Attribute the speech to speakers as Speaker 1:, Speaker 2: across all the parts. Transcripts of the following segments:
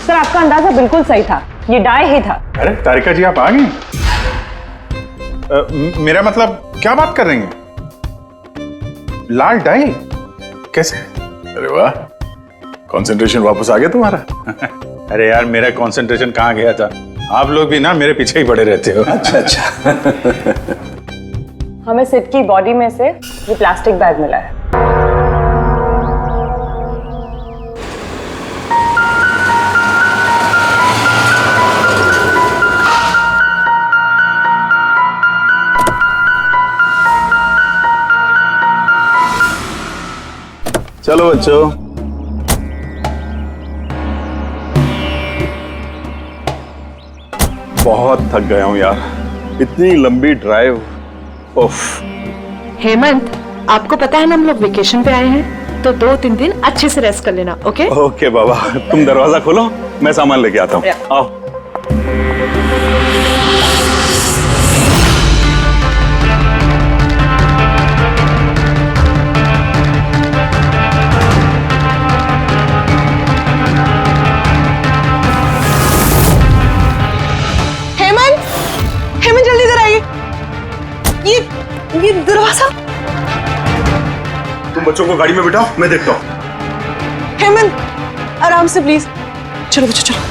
Speaker 1: Sir आपका अंदाजा बिल्कुल सही था, ये डाई ही था।
Speaker 2: अरे तारिका जी आप आ गई? मेरा मतलब क्या बात कर रही हैं? लाल डाई कैसे?
Speaker 3: अरे वाह, कंसंट्रेशन वापस आ गया तुम्हारा।
Speaker 2: अरे यार मेरा कंसंट्रेशन कहाँ गया था? आप लोग भी ना मेरे पीछे ही पड़े रहते हो।
Speaker 3: अच्छा।
Speaker 1: हमें सिड की बॉडी में से ये प्लास्टिक बैग मिला है।
Speaker 3: चलो बच्चों, बहुत थक गया हूं यार, इतनी लंबी ड्राइव। उफ।
Speaker 4: हेमंत, आपको पता है ना हम लोग वेकेशन पे आए हैं, तो 2-3 दिन अच्छे से रेस्ट कर लेना। ओके
Speaker 3: ओके बाबा, तुम दरवाजा खोलो, मैं सामान लेके आता हूँ। आओ।
Speaker 4: हेमंत जल्दी इधर आइए। ये दरवाजा।
Speaker 3: तुम बच्चों को गाड़ी में बिठाओ, मैं देखता हूँ।
Speaker 4: हेमंत आराम से प्लीज। चलो बच्चों चलो।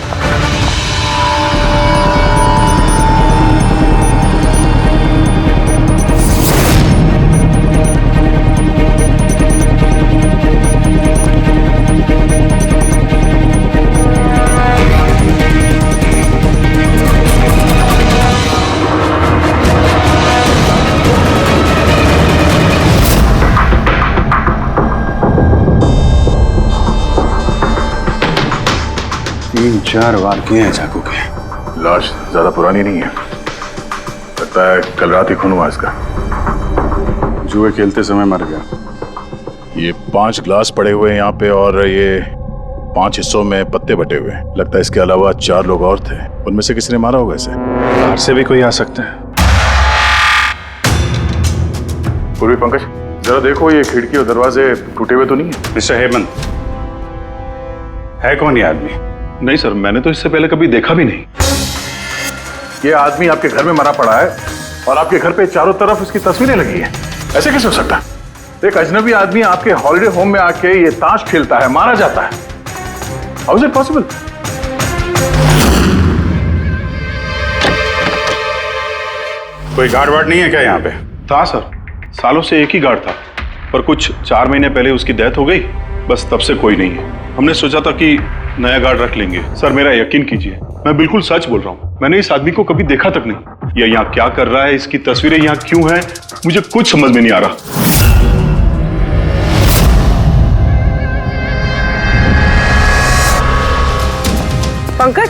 Speaker 3: तीन चार वार किए हैं चाकू के। लाश ज्यादा पुरानी नहीं है, लगता है कल रात ही खून हुआ इसका। जुए खेलते समय मर गया। ये 5 ग्लास पड़े हुए हैं यहाँ पे और ये 5 हिस्सों में पत्ते बटे हुए हैं। लगता है इसके अलावा 4 लोग और थे, उनमें से किसी ने मारा होगा इसे। बाहर से भी कोई आ सकता है। पूर्वी पंकज, जरा देखो ये खिड़की और दरवाजे टूटे हुए तो नहीं है?
Speaker 2: मिस्टर हेमंत, है कौन ये आदमी?
Speaker 3: नहीं सर, मैंने तो इससे पहले कभी देखा भी नहीं। ये आदमी आपके घर में मरा पड़ा है और आपके घर पे चारों तरफ इसकी तस्वीरें लगी है। ऐसे कैसे हो सकता है? एक अजनबी आदमी आपके हॉलिडे होम में आके ये ताश खेलता है, मारा जाता है। How is it possible?
Speaker 2: कोई गार्ड वार्ड नहीं है क्या यहाँ पे?
Speaker 5: था सर, सालों से एक ही गार्ड था, पर कुछ 4 महीने पहले उसकी डेथ हो गई, बस तब से कोई नहीं है। हमने सोचा था कि नया गार्ड रख लेंगे। सर मेरा यकीन कीजिए, मैं बिल्कुल सच बोल रहा हूँ। मैंने इस आदमी को कभी देखा तक नहीं। ये यहाँ क्या कर रहा है, इसकी तस्वीरें यहाँ क्यों हैं, मुझे कुछ समझ में नहीं आ रहा।
Speaker 1: पंकज,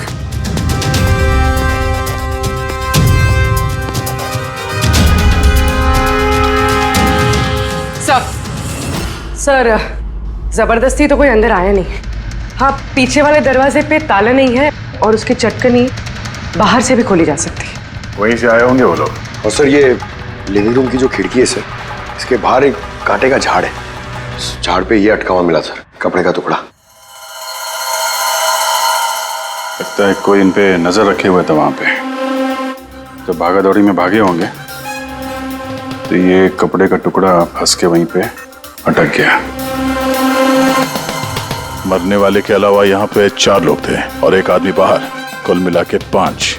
Speaker 1: सर जबरदस्ती तो कोई अंदर आया नहीं। हाँ, पीछे वाले दरवाजे पे ताला नहीं है और उसकी चटकनी बाहर से भी खोली जा सकती है।
Speaker 3: वहीं से आए होंगे वो लोग।
Speaker 6: और सर ये लिविंग रूम की जो खिड़की है सर, इसके बाहर एक कांटे का झाड़ है। उस झाड़ पे ये अटका हुआ मिला सर, कपड़े का टुकड़ा।
Speaker 3: लगता है कोई इन पे नजर रखे हुए था वहां पे। जब भागा दौड़ी में भागे होंगे तो ये कपड़े का टुकड़ा फंस के वहीं पे अटक गया। मरने वाले के अलावा यहाँ पे 4 लोग थे और एक आदमी बाहर, कुल मिला के 5।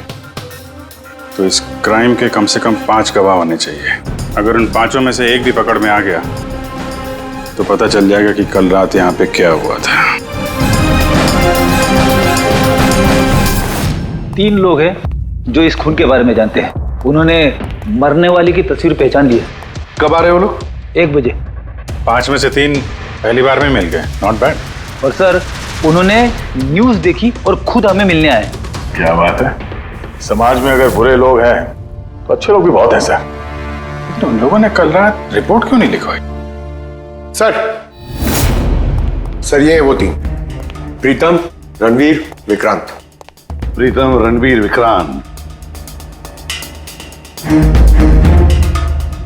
Speaker 2: तो इस क्राइम के कम से कम 5 गवाह होने चाहिए। अगर उन 5 में से एक भी पकड़ में आ गया तो पता चल जाएगा कि कल रात यहाँ पे क्या हुआ था।
Speaker 7: 3 लोग हैं जो इस खून के बारे में जानते हैं। उन्होंने मरने वाली की तस्वीर पहचान ली है।
Speaker 3: कब आ रहे हो लोग?
Speaker 7: 1 बजे।
Speaker 2: 5 में से 3 पहली बार में मिल गए, नॉट बैड।
Speaker 7: और सर उन्होंने न्यूज देखी और खुद हमें मिलने आए।
Speaker 3: क्या बात है, समाज में अगर बुरे लोग हैं तो अच्छे लोग भी बहुत हैं सर।
Speaker 2: तो उन लोगों ने कल रात रिपोर्ट क्यों नहीं लिखवाई?
Speaker 6: सर ये वो 3, प्रीतम, रणवीर, विक्रांत।
Speaker 3: प्रीतम, रणवीर, विक्रांत,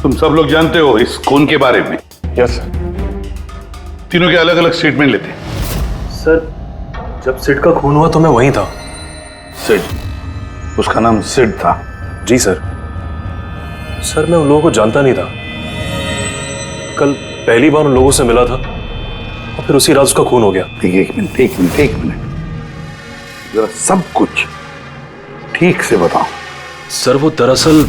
Speaker 3: तुम सब लोग जानते हो इस खून के बारे में?
Speaker 6: Yes sir.
Speaker 3: तीनों के अलग अलग स्टेटमेंट लेते हैं।
Speaker 7: सर
Speaker 8: जब सिड का खून हुआ तो मैं वहीं था।
Speaker 3: सिड, उसका नाम सिड था?
Speaker 8: जी सर। सर मैं उन लोगों को जानता नहीं था। कल पहली बार उन लोगों से मिला था और फिर उसी रात उसका खून हो गया।
Speaker 3: एक मिनट जरा सब कुछ ठीक से बताओ।
Speaker 8: सर वो दरअसल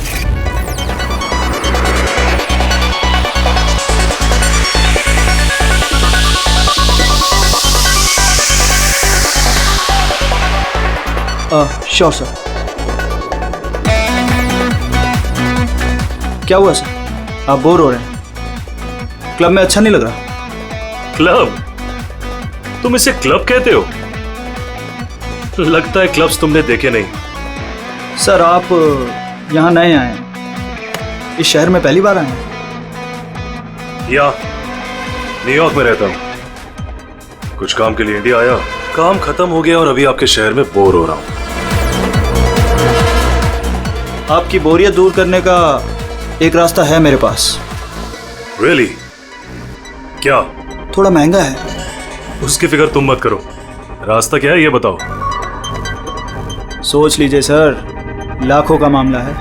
Speaker 9: श्योर सर। क्या हुआ सर? आप बोर हो रहे हैं? क्लब में अच्छा नहीं लग रहा?
Speaker 8: क्लब? तुम इसे क्लब कहते हो? लगता है क्लब्स तुमने देखे नहीं।
Speaker 9: सर आप यहाँ नए आए हैं, इस शहर में पहली बार आए हैं?
Speaker 8: या न्यूयॉर्क में रहता हूँ, कुछ काम के लिए इंडिया आया, काम खत्म हो गया और अभी आपके शहर में बोर हो रहा हूँ।
Speaker 9: आपकी बोरियत दूर करने का एक रास्ता है मेरे पास।
Speaker 8: Really? क्या?
Speaker 9: थोड़ा महंगा है।
Speaker 8: उसकी फिक्र तुम मत करो, रास्ता क्या है ये बताओ।
Speaker 9: सोच लीजिए सर, लाखों का मामला है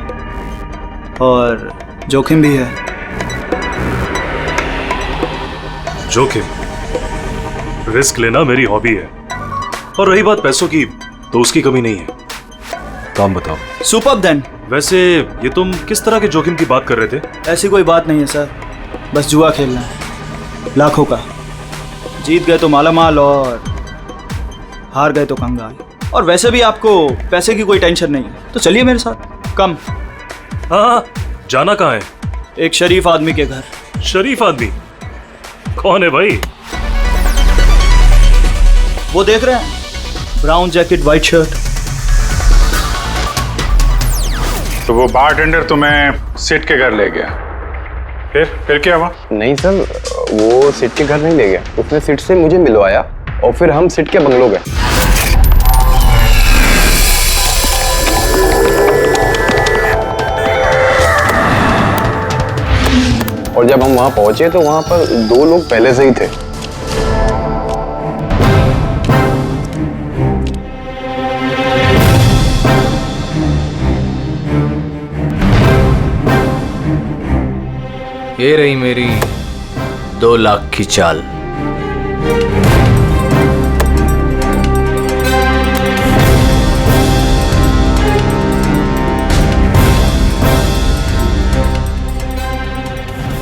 Speaker 9: और जोखिम भी है।
Speaker 8: जोखिम? रिस्क लेना मेरी हॉबी है, और रही बात पैसों की तो उसकी कमी नहीं है। काम बताओ।
Speaker 9: Superb then.
Speaker 8: वैसे ये तुम किस तरह के जोखिम की बात कर रहे थे?
Speaker 9: ऐसी कोई बात नहीं है सर, बस जुआ खेलना है, लाखों का। जीत गए तो मालामाल और हार गए तो कंगाल। और वैसे भी आपको पैसे की कोई टेंशन नहीं है, तो चलिए मेरे साथ। कम।
Speaker 8: हाँ, जाना कहाँ है?
Speaker 9: एक शरीफ आदमी के घर।
Speaker 8: शरीफ आदमी? कौन है भाई?
Speaker 9: वो देख रहे हैं, ब्राउन जैकेट व्हाइट शर्ट।
Speaker 2: तो वो बारटेंडर तुम्हें सिड के घर ले गया, फिर क्या हुआ?
Speaker 6: नहीं सर, वो सिड के घर नहीं ले गया, उसने सिड से मुझे मिलवाया और फिर हम सिड के बंगलो गए। और जब हम वहां पहुंचे तो वहां पर दो लोग पहले से ही थे।
Speaker 10: ये रही मेरी 2 लाख की चाल।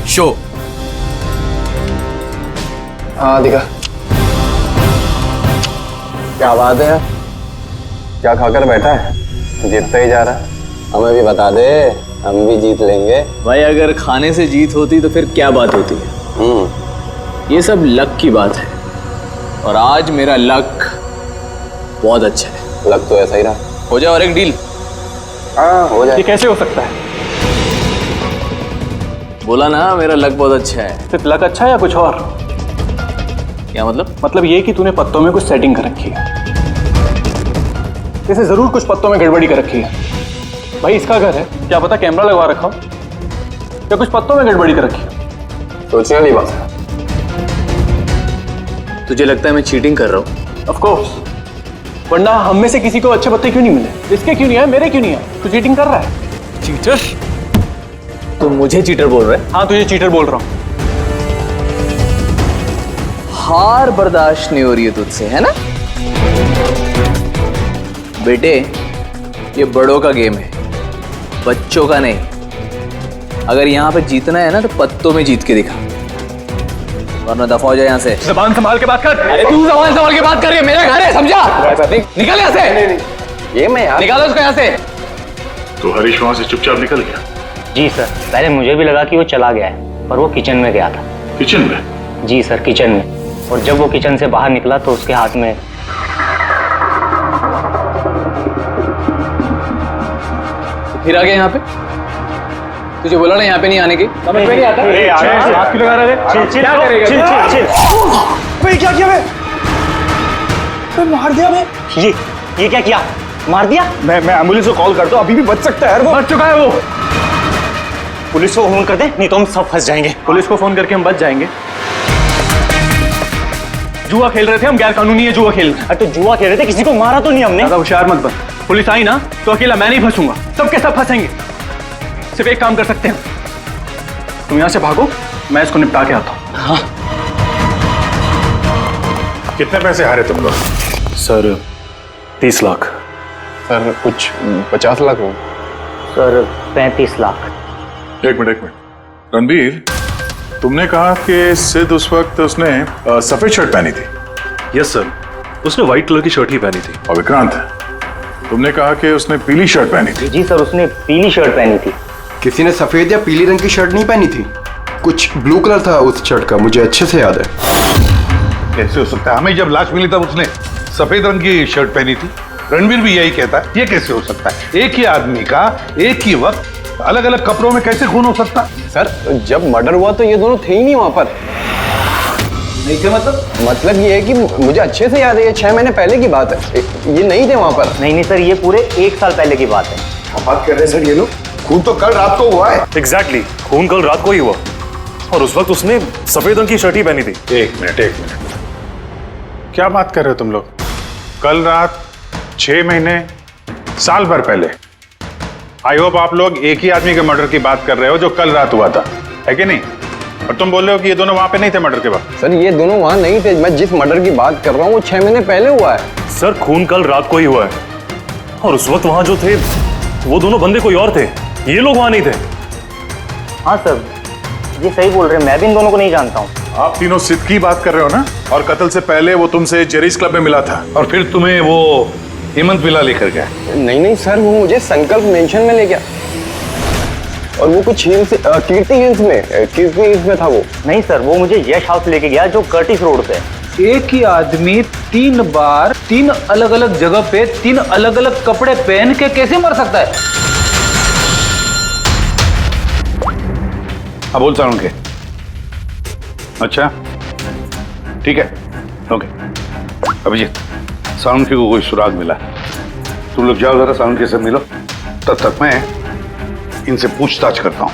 Speaker 10: शो।
Speaker 6: हाँ दिखा। क्या बात है, क्या खाकर बैठा है? जीतता ही जा रहा है। हमें भी बता दे, हम भी जीत लेंगे।
Speaker 10: भाई अगर खाने से जीत होती तो फिर क्या बात होती है? ये सब लक की बात है, और आज मेरा लक बहुत अच्छा है।
Speaker 6: लक तो ऐसा ही रहा।
Speaker 10: हो जाए और एक डील।
Speaker 6: हाँ हो जाए।
Speaker 9: ये कैसे हो सकता है?
Speaker 10: बोला ना मेरा लक बहुत अच्छा है।
Speaker 9: सिर्फ लक अच्छा है या कुछ और?
Speaker 10: क्या मतलब?
Speaker 9: मतलब ये कि तूने पत्तों में कुछ सेटिंग कर रखी है। जैसे जरूर कुछ पत्तों में गड़बड़ी कर रखी है। भाई इसका घर है, क्या पता कैमरा लगवा रखा हो या कुछ पत्तों में गड़बड़ी कर रखी है।
Speaker 6: सोचने वाली बात है।
Speaker 10: तुझे लगता है मैं चीटिंग कर रहा हूँ?
Speaker 9: ऑफ कोर्स, वरना हम में से किसी को अच्छे पत्ते क्यों नहीं मिले? इसके क्यों नहीं है, मेरे क्यों नहीं है? तू चीटिंग कर रहा है।
Speaker 10: चीटर? तुम मुझे चीटर बोल रहे हैं?
Speaker 9: हाँ तुझे चीटर बोल रहा हूँ।
Speaker 10: हार बर्दाश्त नहीं हो रही है तुझसे, है ना? बेटे ये बड़ों का गेम है, बच्चों का नहीं। अगर यहाँ पे जीतना है ना तो पत्तों में जीत के दिखा, वरना दफा हो जाए यहाँ से।
Speaker 9: ज़बान संभाल के बात कर।
Speaker 10: अरे तू ज़बान संभाल के बात कर रही है, मेरा घर है समझा? निकल यहाँ से।
Speaker 6: ये मैं यार।
Speaker 10: निकालो उसको यहाँ से।
Speaker 3: तो हरीश वहां से चुपचाप निकल गया?
Speaker 11: जी सर, पहले मुझे भी लगा कि वो चला गया है, पर वो किचन में गया था।
Speaker 3: किचन में?
Speaker 11: जी सर, किचन में। और जब वो किचन से बाहर निकला तो उसके हाथ में
Speaker 10: फिर आ गया यहाँ पे। तुझे बोला ना यहाँ पे नहीं आने की।
Speaker 9: समझ में नहीं आता। हाथ क्यों लगा रहे थे? क्या करेगा? भाई क्या किया मैं मार दिया मैं।
Speaker 11: ये क्या किया? मार दिया?
Speaker 9: मैं एम्बुलेंस को कॉल करता हूँ, अभी भी बच सकता है। वो बच चुका है। वो
Speaker 11: पुलिस को फोन कर दे, नहीं तो हम सब फंस जाएंगे।
Speaker 9: पुलिस को फोन करके हम बच जाएंगे।
Speaker 10: जुआ खेल रहे थे हम, गैर कानूनी है जुआ खेल।
Speaker 11: अरे तो जुआ खेल रहे थे, किसी को मारा तो नहीं हमने।
Speaker 10: ज्यादा होशियार मत बन, पुलिस आई ना तो अकेला मैं नहीं फंसूंगा, सबके सब फंसेंगे। सिर्फ एक काम कर सकते हैं, तुम यहां से भागो, मैं इसको निपटा के आता हूं। हाँ।
Speaker 2: कितने पैसे हारे तुम लोग?
Speaker 8: सर 30 लाख।
Speaker 6: सर कुछ 50 लाख हो।
Speaker 11: सर 35 लाख।
Speaker 3: एक मिनट रणबीर, तुमने कहा कि सिद्ध उस वक्त उसने सफेद शर्ट पहनी थी।
Speaker 8: यस सर, उसने व्हाइट कलर की शर्ट ही पहनी थी।
Speaker 3: और विक्रांत, तुमने कहा कि उसने पीली शर्ट पहनी थी।
Speaker 11: जी सर, उसने पीली शर्ट पहनी थी।
Speaker 6: किसी ने सफेद या पीली रंग की शर्ट नहीं पहनी थी, कुछ ब्लू कलर था उस शर्ट का, मुझे अच्छे से याद है।
Speaker 12: कैसे हो सकता है? हमें जब लाश मिली तब उसने सफेद रंग की शर्ट पहनी थी। रणबीर भी यही कहता है, ये कैसे हो सकता है? एक ही आदमी का एक ही वक्त अलग अलग कपड़ों में कैसे खून हो सकता?
Speaker 6: सर जब मर्डर हुआ तो ये दोनों थे ही नहीं वहां पर।
Speaker 10: नहीं थे
Speaker 6: मतलब ये है कि मुझे अच्छे से याद है, ये 6 महीने पहले की बात है, ये नहीं थे वहां पर।
Speaker 11: नहीं सर, ये पूरे 1 साल पहले की बात है।
Speaker 6: बात कर रहे हैं सर ये लोग, खून तो कल रात को हुआ है।
Speaker 8: एग्जैक्टली, खून कल रात को ही हुआ और उस वक्त उसने सफेद रंग की शर्ट ही पहनी थी।
Speaker 2: एक मिनट, क्या बात कर रहे हो तुम लोग? कल रात 6 महीने, साल भर पहले। आई होप आप लोग एक ही आदमी के मर्डर की बात कर रहे हो जो कल रात हुआ था, है कि नहीं? और तुम बोल रहे हो कि ये दोनों वहां पे नहीं थे मर्डर के वक्त।
Speaker 6: सर ये दोनों वहां नहीं थे, मैं जिस मर्डर की बात कर रहा हूँ वो 6 महीने पहले हुआ है।
Speaker 8: सर खून कल रात को ही हुआ है और उस वक्त वहां जो थे वो दोनों बंदे कोई और थे, ये लोग वहां नहीं थे।
Speaker 11: हाँ सर, ये सही बोल रहे हैं, मैं भी इन दोनों को नहीं जानता हूँ।
Speaker 3: आप तीनों सिद्ध की बात कर रहे हो ना? और कत्ल से पहले वो तुमसे जेरीज क्लब में मिला था
Speaker 12: और फिर तुम्हें वो हेमंत विला लेकर गया?
Speaker 6: नहीं सर, वो मुझे संकल्प मेंशन में ले गया और वो कुछ कीर्ति हिल्स में था वो।
Speaker 11: नहीं सर, वो मुझे यश हाउस लेके गया जो कर्टिस रोड पे है।
Speaker 7: एक ही आदमी 3 बार 3 अलग अलग जगह पे 3 अलग अलग कपड़े पहन के कैसे मर सकता है?
Speaker 12: हाँ बोल साउंड के। अच्छा ठीक है, ओके। अभिजीत, साउंड के को कोई सुराग मिला, तुम लोग जाओ जरा साउंड के से मिलो, तब तक मैं इनसे पूछताछ करता हूँ।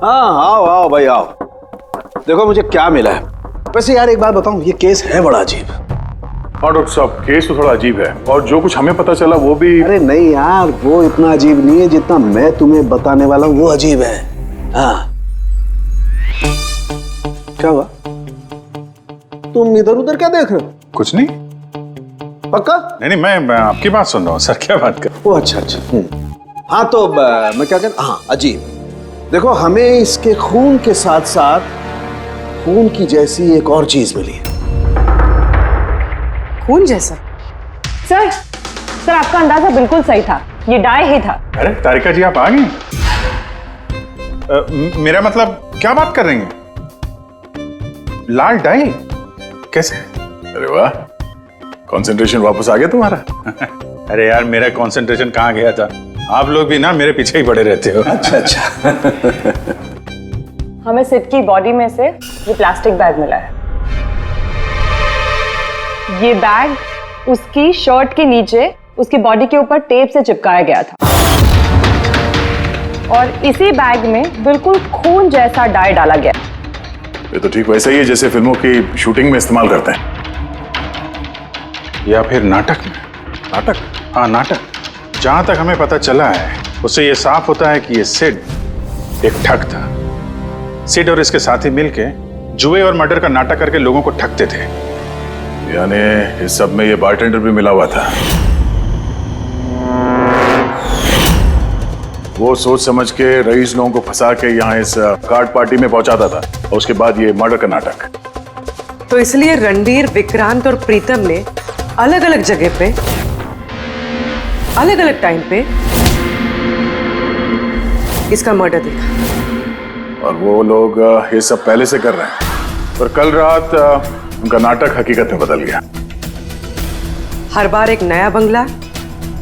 Speaker 13: हाँ आओ आओ भाई आओ, देखो मुझे क्या मिला है। वैसे यार एक बात बताऊं, ये केस है बड़ा अजीब।
Speaker 3: हाँ डॉक्टर साहब, केस तो थोड़ा अजीब है और जो कुछ हमें पता चला वो भी।
Speaker 13: अरे नहीं यार, वो इतना अजीब नहीं है जितना मैं तुम्हें बताने वाला हूँ वो अजीब है। हाँ क्या हुआ? तुम इधर उधर क्या देख रहे हो?
Speaker 2: कुछ नहीं।
Speaker 13: पक्का?
Speaker 2: नहीं, मैं आपकी बात सुन रहा हूँ सर, क्या बात कर?
Speaker 13: ओ अच्छा। हाँ तो मैं क्या कहता, हाँ अजीब। देखो हमें इसके खून के साथ साथ खून की जैसी एक और चीज मिली है।
Speaker 1: खून जैसा?
Speaker 4: सर आपका अंदाजा बिल्कुल सही था, ये डाई ही था।
Speaker 2: अरे तारिका जी, आप आ गई? मेरा मतलब क्या बात कर रही हैं? लाल डाई कैसे?
Speaker 3: अरे वाह, कंसंट्रेशन वापस आ गया तुम्हारा।
Speaker 2: अरे यार, मेरा कंसंट्रेशन कहाँ गया था? आप लोग भी ना मेरे पीछे ही पड़े रहते हो।
Speaker 13: अच्छा।
Speaker 4: हमें सिड की बॉडी में से ये प्लास्टिक बैग मिला है। ये बैग उसकी शर्ट के नीचे उसकी बॉडी के ऊपर टेप से चिपकाया गया था और इसी बैग में बिल्कुल खून जैसा डाई डाला गया।
Speaker 3: ये तो ठीक वैसा ही है जैसे फिल्मों की शूटिंग में इस्तेमाल करते हैं।
Speaker 2: या फिर नाटक में? नाटक? हाँ नाटक। जहां तक हमें पता चला है उससे ये साफ होता है कि ये सिड एक ठग था। सिड और इसके साथी मिलके जुए और मर्डर का नाटक करके लोगों को ठगते थे।
Speaker 3: यानी इस सब में ये बारटेंडर भी मिला हुआ था। वो सोच समझ के रईस लोगों को फंसा के यहाँ इस कार्ड पार्टी में पहुंचाता था और उसके बाद ये मर्डर का नाटक।
Speaker 1: तो इसलिए रणबीर, विक्रांत और प्रीतम ने अलग अलग जगह पे अलग अलग टाइम पे इसका मर्डर देखा।
Speaker 3: और वो लोग ये सब पहले से कर रहे हैं, पर कल रात उनका नाटक हकीकत में बदल गया।
Speaker 1: हर बार एक नया बंगला,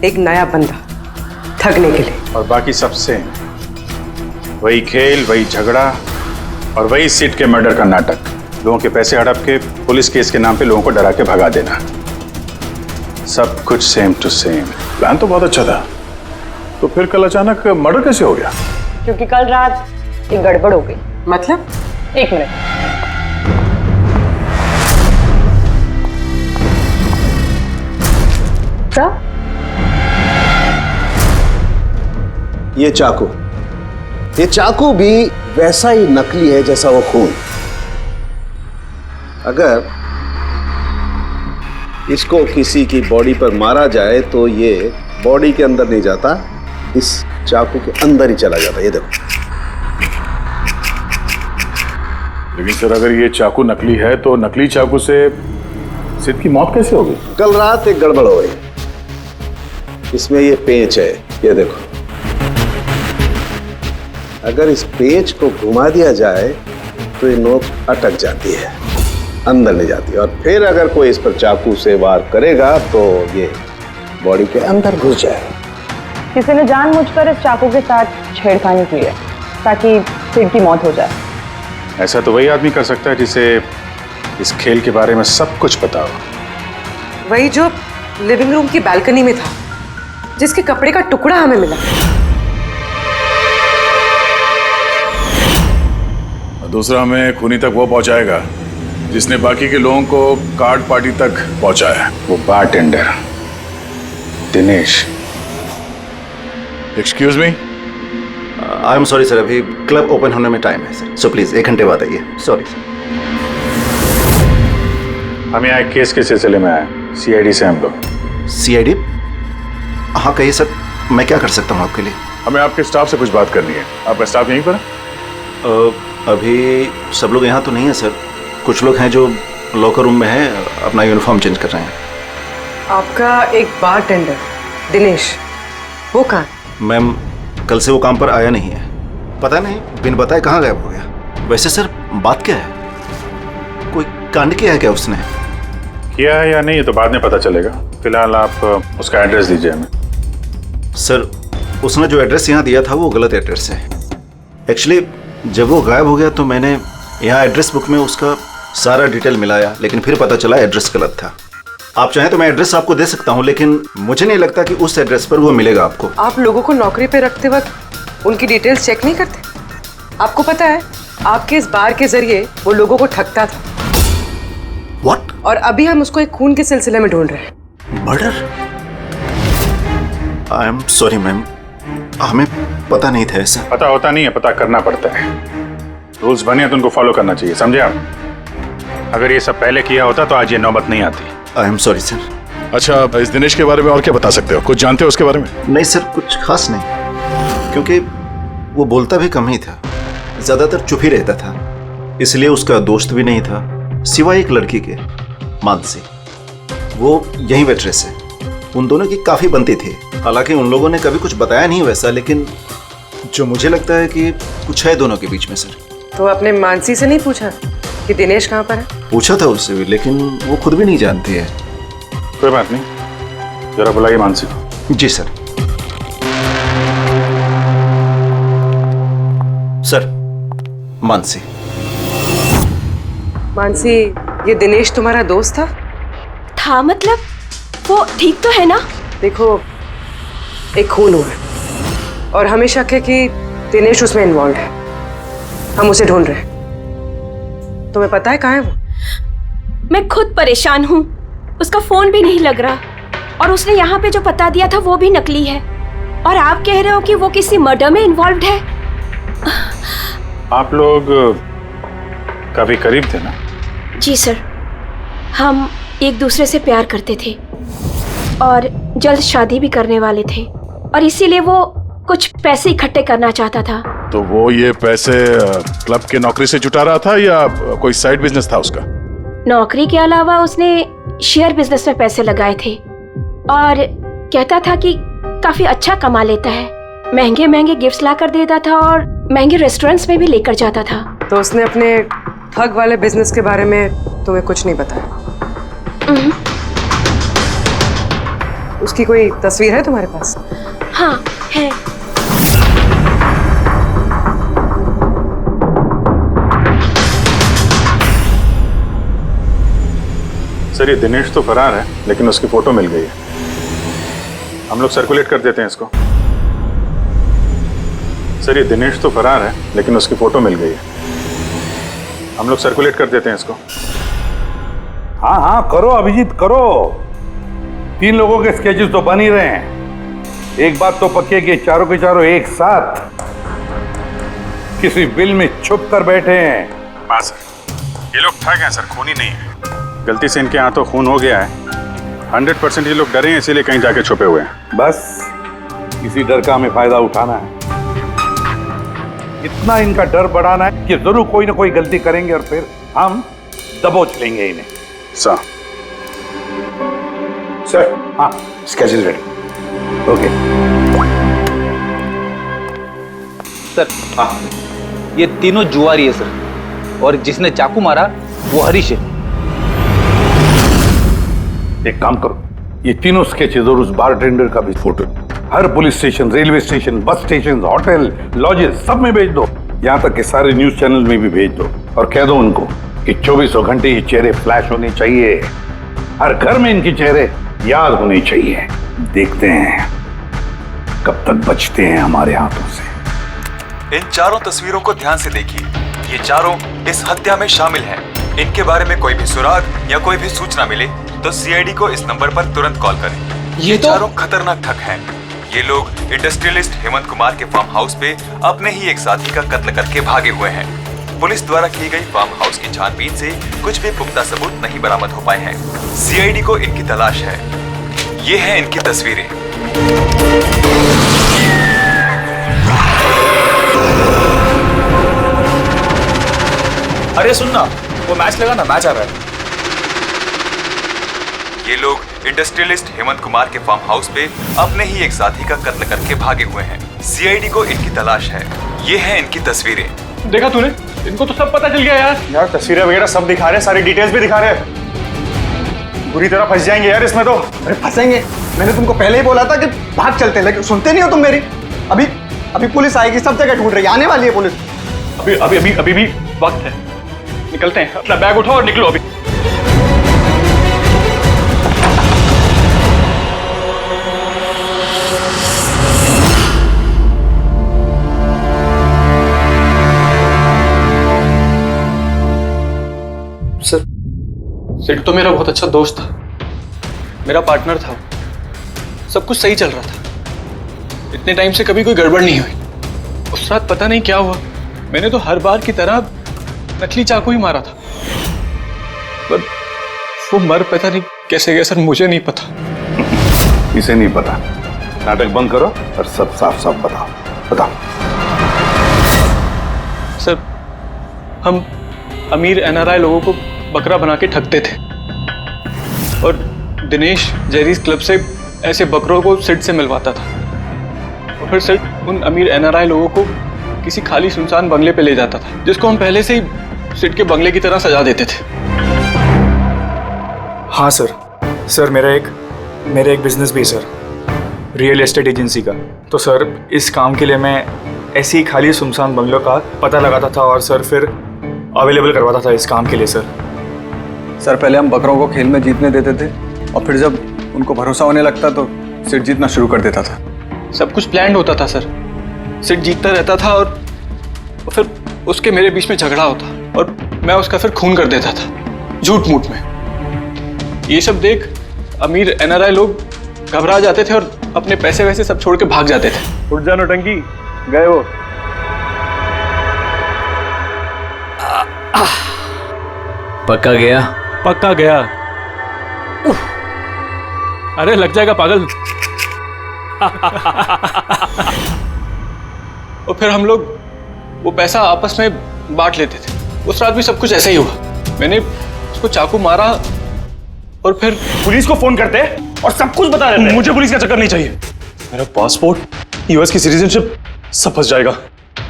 Speaker 1: एक नया बंदा ठगने के लिए।
Speaker 2: और बाकी सबसे वही खेल, वही झगड़ा और वही सिड के मर्डर का नाटक। लोगों के पैसे हड़प के पुलिस केस के नाम पे लोगों को डरा के भगा देना। सब कुछ सेम टू सेम।
Speaker 3: प्लान तो बहुत अच्छा था, तो फिर कल अचानक मर्डर कैसे हो गया?
Speaker 4: क्योंकि कल रात एक गड़बड़ हो गई।
Speaker 1: मतलब?
Speaker 4: एक मिनट। क्या?
Speaker 13: ये चाकू भी वैसा ही नकली है जैसा वो खून। अगर इसको किसी की बॉडी पर मारा जाए तो ये बॉडी के अंदर नहीं जाता, इस चाकू के अंदर ही चला जाता। ये देखो।
Speaker 3: लेकिन सर अगर ये चाकू नकली है तो नकली चाकू से सिद्ध की मौत कैसे होगी?
Speaker 13: कल रात एक गड़बड़ हो गई। इसमें ये पेंच है, ये देखो। अगर इस पेंच को घुमा दिया जाए तो ये नोक अटक जाती है, अंदर नहीं जाती। और फिर अगर कोई इस पर चाकू से वार करेगा तो ये बॉडी के अंदर घुस जाएगा।
Speaker 4: किसी ने जानबूझकर इस चाकू के साथ छेड़खानी की है ताकि सिड की मौत हो जाए।
Speaker 2: ऐसा तो वही आदमी कर सकता है जिसे इस खेल के बारे में सब कुछ पता हो।
Speaker 1: वही जो लिविंग रूम की बालकनी में था, जिसके कपड़े का टुकड़ा हमें मिला।
Speaker 3: दूसरा हमें खूनी तक वो पहुंचाएगा जिसने बाकी के लोगों को कार्ड पार्टी तक पहुंचाया।
Speaker 2: वो bartender Dinesh.
Speaker 3: Excuse me,
Speaker 13: I am sorry sir, अभी क्लब ओपन होने में टाइम है सर, सो प्लीज 1 घंटे बाद आइए। Sorry sir.
Speaker 2: हम यहाँ एक केस के सिलसिले में आए, सीआईडी से हम लोग।
Speaker 13: सीआईडी? हाँ कहिए सर, मैं क्या कर सकता हूँ आपके लिए?
Speaker 3: हमें आपके स्टाफ से कुछ बात करनी है। आपका स्टाफ यहीं पर है?
Speaker 13: अभी सब लोग यहाँ तो नहीं है सर, कुछ लोग हैं जो लॉकर रूम में हैं, अपना यूनिफॉर्म चेंज कर रहे हैं।
Speaker 1: आपका एक बारटेंडर दिनेश, वो कहाँ?
Speaker 13: मैम कल से वो काम पर आया नहीं है, पता नहीं बिन बताए कहाँ गायब हो गया। वैसे सर बात क्या है, कोई कांड किया है क्या उसने?
Speaker 2: किया है या नहीं ये तो बाद में पता चलेगा। फिलहाल आप उसका एड्रेस दीजिए हमें।
Speaker 13: सर उसने जो एड्रेस यहाँ दिया था वो गलत एड्रेस है। एक्चुअली जब वो गायब हो गया तो मैंने यहाँ एड्रेस बुक में उसका सारा डिटेल मिलाया, लेकिन फिर पता चला एड्रेस गलत था। आप चाहें तो मैं एड्रेस आपको दे सकता हूँ, लेकिन मुझे नहीं लगता कि उस एड्रेस पर वो मिलेगा आपको।
Speaker 1: आप लोगों को नौकरी पे रखते वक्त उनकी डिटेल्स चेक नहीं करते? आपको पता है आपके इस बार के जरिए वो लोगों को ठगता था।
Speaker 13: What?
Speaker 1: और अभी हम उसको एक खून के सिलसिले में ढूंढ रहे हैं।
Speaker 13: Murder? I am sorry ma'am, हमें पता नहीं था ऐसा।
Speaker 2: पता होता नहीं है, पता करना पड़ता है। रूल्स बने हैं तो उनको फॉलो करना चाहिए, समझे आप? अगर ये सब पहले किया होता तो आज ये नौबत नहीं आती।
Speaker 13: I am sorry sir.
Speaker 3: अच्छा, इस दिनेश के बारे में और क्या बता सकते हो? कुछ जानते हो उसके बारे में?
Speaker 13: नहीं सर, कुछ खास नहीं, क्योंकि वो बोलता भी कम ही था, ज्यादातर चुप ही रहता था। इसलिए उसका दोस्त भी नहीं था सिवाय एक लड़की के, मानसी। वो यही वेट्रेस है, उन दोनों की काफी बनती थी। हालांकि उन लोगों ने कभी कुछ बताया नहीं वैसा, लेकिन जो मुझे लगता है कि कुछ है दोनों के बीच में सर।
Speaker 1: तो आपने मानसी से नहीं पूछा कि दिनेश कहाँ पर है?
Speaker 13: पूछा था उससे भी, लेकिन वो खुद भी नहीं जानती है।
Speaker 2: कोई बात नहीं, जरा बुलाइए मानसी को।
Speaker 13: जी सर। सर मानसी।
Speaker 1: मानसी, ये दिनेश तुम्हारा दोस्त था?
Speaker 14: मतलब वो ठीक तो है ना?
Speaker 1: देखो, एक खून हुआ है और हमें शक है कि दिनेश उसमें इन्वॉल्व है। हम उसे ढूंढ रहे हैं। तुम्हें पता है कहाँ है वो?
Speaker 14: मैं खुद परेशान हूँ, उसका फोन भी नहीं लग रहा, और उसने यहाँ पे जो पता दिया था वो भी नकली है, और आप कह रहे हो कि वो किसी मर्डर में इन्वॉल्व है।
Speaker 2: आप लोग काफी करीब थे ना?
Speaker 14: जी सर, हम एक दूसरे से प्यार करते थे और जल्द शादी भी करने वाले थे, और इसीलिए वो कुछ पैसे इकट्ठे करना चाहता था।
Speaker 3: तो वो ये पैसे क्लब के नौकरी से जुटा रहा था या कोई साइड बिजनेस था उसका?
Speaker 14: नौकरी के अलावा उसने शेयर बिजनेस में पैसे लगाए थे, और कहता था कि काफी अच्छा कमा लेता है। महंगे महंगे गिफ्ट्स लाकर देता था और महंगे रेस्टोरेंट्स में भी लेकर जाता था।
Speaker 1: तो उसने अपने ठग वाले बिजनेस के बारे में तुम्हें कुछ नहीं बताया? उसकी कोई तस्वीर है तुम्हारे पास?
Speaker 14: हाँ है।
Speaker 2: सर ये दिनेश तो फरार है, लेकिन उसकी फोटो मिल गई है। हम लोग सर्कुलेट कर देते हैं इसको। सर ये दिनेश तो फरार है, लेकिन उसकी फोटो मिल गई है। हम लोग सर्कुलेट कर देते हैं इसको।
Speaker 12: हाँ हाँ करो अभिजीत करो। 3 लोगों के स्केचेस तो बन ही रहे हैं। एक बात तो पक्की है कि चारों के चारों एक साथ किसी बिल में छुप कर बैठे हैं।
Speaker 2: हाँ सर, ये लोग ठग हैं सर, खूनी नहीं है। गलती से इनके हाथों खून हो गया है। 100% ये लोग डरे हैं, इसीलिए कहीं जाके छुपे हुए हैं।
Speaker 12: बस इसी डर का हमें फायदा उठाना है। इतना इनका डर बढ़ाना है कि जरूर कोई ना कोई गलती करेंगे और फिर हम दबोच लेंगे इन्हें।
Speaker 2: सर
Speaker 6: हाँ स्केड्यूल रेडी।
Speaker 12: ओके
Speaker 7: सर हाँ ये तीनों जुआरी है सर, और जिसने चाकू मारा वो हरीश है।
Speaker 12: एक काम करो, ये तीनों स्केचेस और उस बारटेंडर का भी फोटो हर police station, railway station, bus station, hotel, lodges सब में भेज दो। यहाँ तक कि सारे न्यूज चैनल में भी भेज दो और कह दो उनको कि 24 घंटे ये चेहरे फ्लैश होने चाहिए। हर घर में इनके चेहरे याद होने चाहिए। देखते हैं कब तक बचते हैं हमारे हाथों से।
Speaker 15: इन चारों तस्वीरों को ध्यान से देखिए। ये चारों इस हत्या में शामिल हैं। इनके बारे में कोई भी सुराग या कोई भी सूचना मिले तो सीआईडी को इस नंबर पर तुरंत कॉल करें। ये चारों खतरनाक ठग हैं। ये लोग इंडस्ट्रियलिस्ट हेमंत कुमार के फार्म हाउस पे अपने ही एक साथी का कत्ल करके भागे हुए हैं। पुलिस द्वारा की गई फार्म हाउस की छानबीन से कुछ भी पुख्ता सबूत नहीं बरामद हो पाए हैं। सीआईडी को इनकी तलाश है। ये हैं इनकी तस्वीरें।
Speaker 9: अरे सुनना, वो मैच लगा ना, मैच आ रहा है।
Speaker 15: ये लोग इंडस्ट्रियलिस्ट हेमंत कुमार के फार्म हाउस पे अपने ही एक साथी का कत्ल करके भागे हुए हैं। सीआईडी को इनकी तलाश है। ये हैं इनकी तस्वीरें।
Speaker 5: देखा तूने, इनको तो सब पता चल गया यार।
Speaker 11: यार तस्वीरें वगैरह सब दिखा रहे हैं, सारी डिटेल्स भी दिखा रहे हैं। बुरी तरह फंस जाएंगे यार इसमें तो।
Speaker 16: अरे फंसेंगे, मैंने तुमको पहले ही बोला था कि भाग चलते, लेकिन सुनते नहीं हो तुम मेरी। अभी पुलिस आएगी, सब जगह ढूंढ रही है, आने वाली है पुलिस।
Speaker 5: अभी भी वक्त है, निकलते हैं। अपना बैग उठाओ और निकलो अभी। सर, सिड तो मेरा बहुत अच्छा दोस्त था, मेरा पार्टनर था। सब कुछ सही चल रहा था। इतने टाइम से कभी कोई गड़बड़ नहीं हुई। उस रात पता नहीं क्या हुआ, मैंने तो हर बार की तरह नकली चाकू ही मारा था, पर वो मर पता नहीं कैसे गया सर, मुझे नहीं पता।
Speaker 12: इसे नहीं पता। नाटक बंद करो और सब साफ साफ बताओ।
Speaker 5: सर, हम अमीर एनआरआई लोगों को बकरा बना के ठगते थे और दिनेश जेरीज क्लब से ऐसे बकरों को सिड से मिलवाता था और फिर सिड उन अमीर एनआरआई लोगों को किसी खाली सुनसान बंगले पे ले जाता था, जिसको हम पहले से ही सिड के बंगले की तरह सजा देते थे।
Speaker 9: हाँ सर मेरा एक बिजनेस भी है सर, रियल एस्टेट एजेंसी का। तो सर इस काम के लिए मैं ऐसी ही खाली सुनसान बंगलों का पता लगाता था और सर फिर अवेलेबल करवाता था इस काम के लिए।
Speaker 10: सर पहले हम बकरों को खेल में जीतने देते थे और फिर जब उनको भरोसा होने लगता तो सिड जीतना शुरू कर देता था।
Speaker 5: सब कुछ प्लान्ड होता था सर। सिड जीतता रहता था और फिर उसके मेरे बीच में झगड़ा होता और मैं उसका फिर खून कर देता था झूठ मूठ में। ये सब देख अमीर एनआरआई लोग घबरा जाते थे और अपने पैसे वैसे सब छोड़ के भाग जाते थे। उठ जा नौटंकी, गए वो।
Speaker 10: पक्का गया।
Speaker 5: अरे लग जाएगा पागल। और फिर हम लोग वो पैसा आपस में बांट लेते थे। उस रात भी सब कुछ ऐसा ही हुआ। मैंने उसको चाकू मारा और फिर
Speaker 11: पुलिस को फोन करते और सब कुछ बता देते।
Speaker 5: मुझे पुलिस का चक्कर नहीं चाहिए। मेरा पासपोर्ट, यूएस की सिटीजनशिप सब फंस जाएगा।